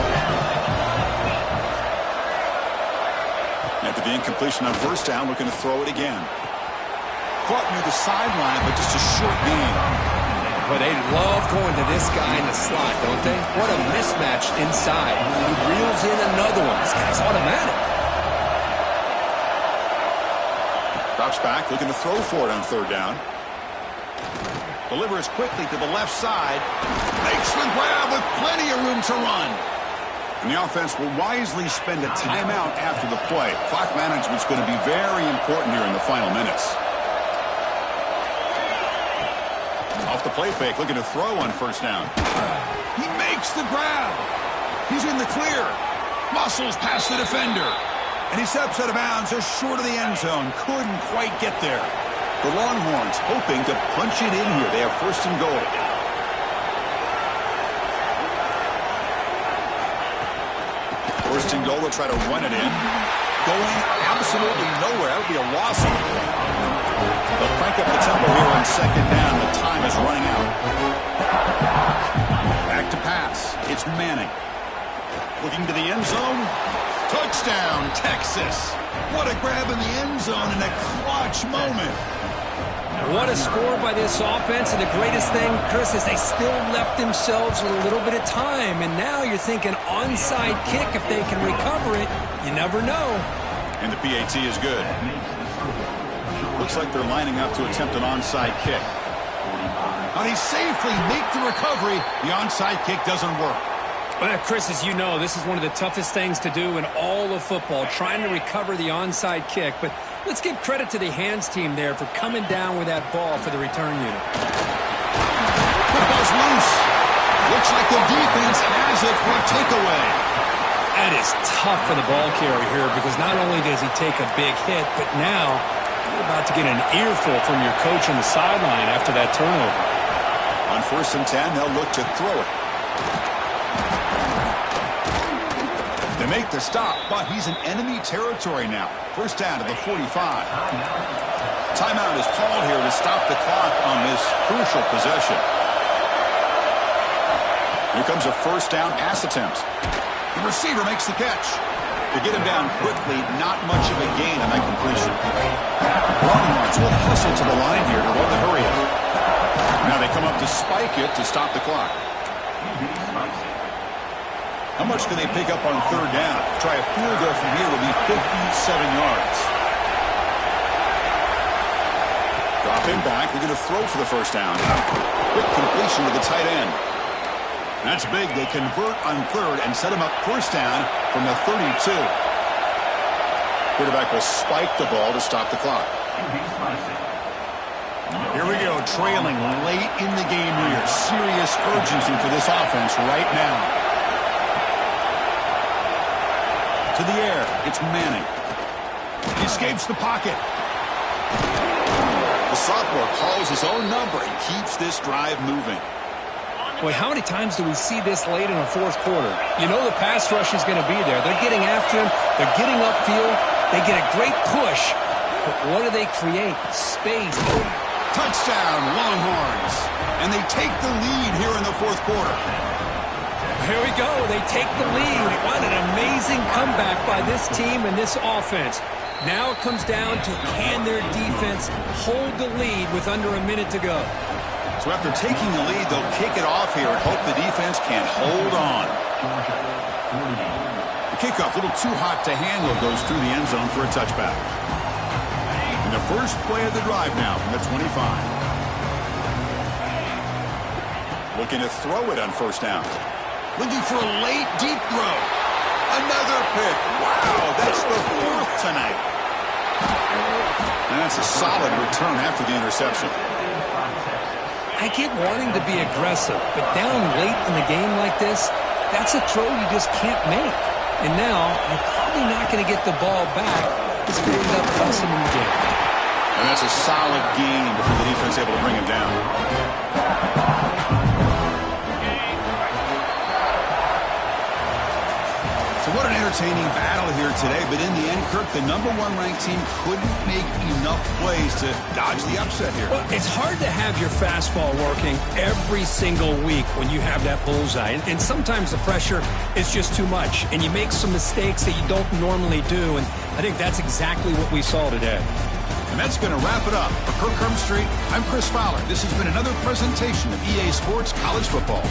After the incompletion on first down, looking to throw it again. Caught near the sideline, but just a short gain. But they love going to this guy in the slot, don't they? What a mismatch inside. He reels in another one. This guy's automatic. Drops back, looking to throw for it on third down. Delivers quickly to the left side. Makes the grab with plenty of room to run. And the offense will wisely spend a timeout after the play. Clock management's going to be very important here in the final minutes. Off the play fake, looking to throw on first down. He makes the grab. He's in the clear. Muscles past the defender. And he steps out of bounds just short of the end zone. Couldn't quite get there. The Longhorns hoping to punch it in here. They have first and goal. First and goal, they'll try to run it in. Going absolutely nowhere. That would be a loss. They'll crank up the tempo here on second down. The time is running out. Back to pass. It's Manning. Looking to the end zone. Touchdown, Texas. What a grab in the end zone in a clutch moment. What a score by this offense, and the greatest thing, Chris, is they still left themselves a little bit of time, and now you're thinking onside kick if they can recover it. You never know. And the PAT is good. Looks like they're lining up to attempt an onside kick. And he safely makes the recovery. The onside kick doesn't work. Well, Chris, as you know, this is one of the toughest things to do in all of football, trying to recover the onside kick. But let's give credit to the hands team there for coming down with that ball for the return unit. Football's loose. Looks like the defense has it for a takeaway. That is tough for the ball carrier here because not only does he take a big hit, but now you're about to get an earful from your coach on the sideline after that turnover. On 1st and 10, they'll look to throw it. They make the stop, but he's in enemy territory now. 1st down to the 45. Timeout is called here to stop the clock on this crucial possession. Here comes a 1st down pass attempt. The receiver makes the catch. To get him down quickly, not much of a gain on that completion. Longhorns will hustle to the line here to run the hurry up. Now they come up to spike it to stop the clock. How much can they pick up on 3rd down? Try a field goal from here will be 57 yards. Dropping back. They're going to throw for the 1st down. Quick completion to the tight end. That's big. They convert on 3rd and set him up 1st down from the 32. Quarterback will spike the ball to stop the clock. Here we go. Trailing late in the game here. Serious urgency for this offense right now. To the air. It's Manning. He escapes the pocket. The sophomore calls his own number and keeps this drive moving. Boy, how many times do we see this late in the 4th quarter? You know the pass rush is going to be there. They're getting after him. They're getting upfield. They get a great push. But what do they create? Space. Touchdown, Longhorns. And they take the lead here in the 4th quarter. Here we go. They take the lead. What an amazing comeback by this team and this offense. Now it comes down to can their defense hold the lead with under a minute to go. So after taking the lead, they'll kick it off here and hope the defense can hold on. The kickoff, a little too hot to handle, goes through the end zone for a touchback. And the first play of the drive now from the 25. Looking to throw it on 1st down. Looking for a late, deep throw. Another pick. Wow, that's the 4th tonight. And that's a solid return after the interception. I get wanting to be aggressive, but down late in the game like this, that's a throw you just can't make. And now, you're probably not going to get the ball back. It's going to end up costing them the game. And that's a solid gain before the defense able to bring him down. So what an entertaining battle here today. But in the end, Kirk, the #1 ranked team couldn't make enough plays to dodge the upset here. Well, it's hard to have your fastball working every single week when you have that bullseye. And sometimes the pressure is just too much. And you make some mistakes that you don't normally do. And I think that's exactly what we saw today. And that's going to wrap it up. For Kirk Street, I'm Chris Fowler. This has been another presentation of EA Sports College Football.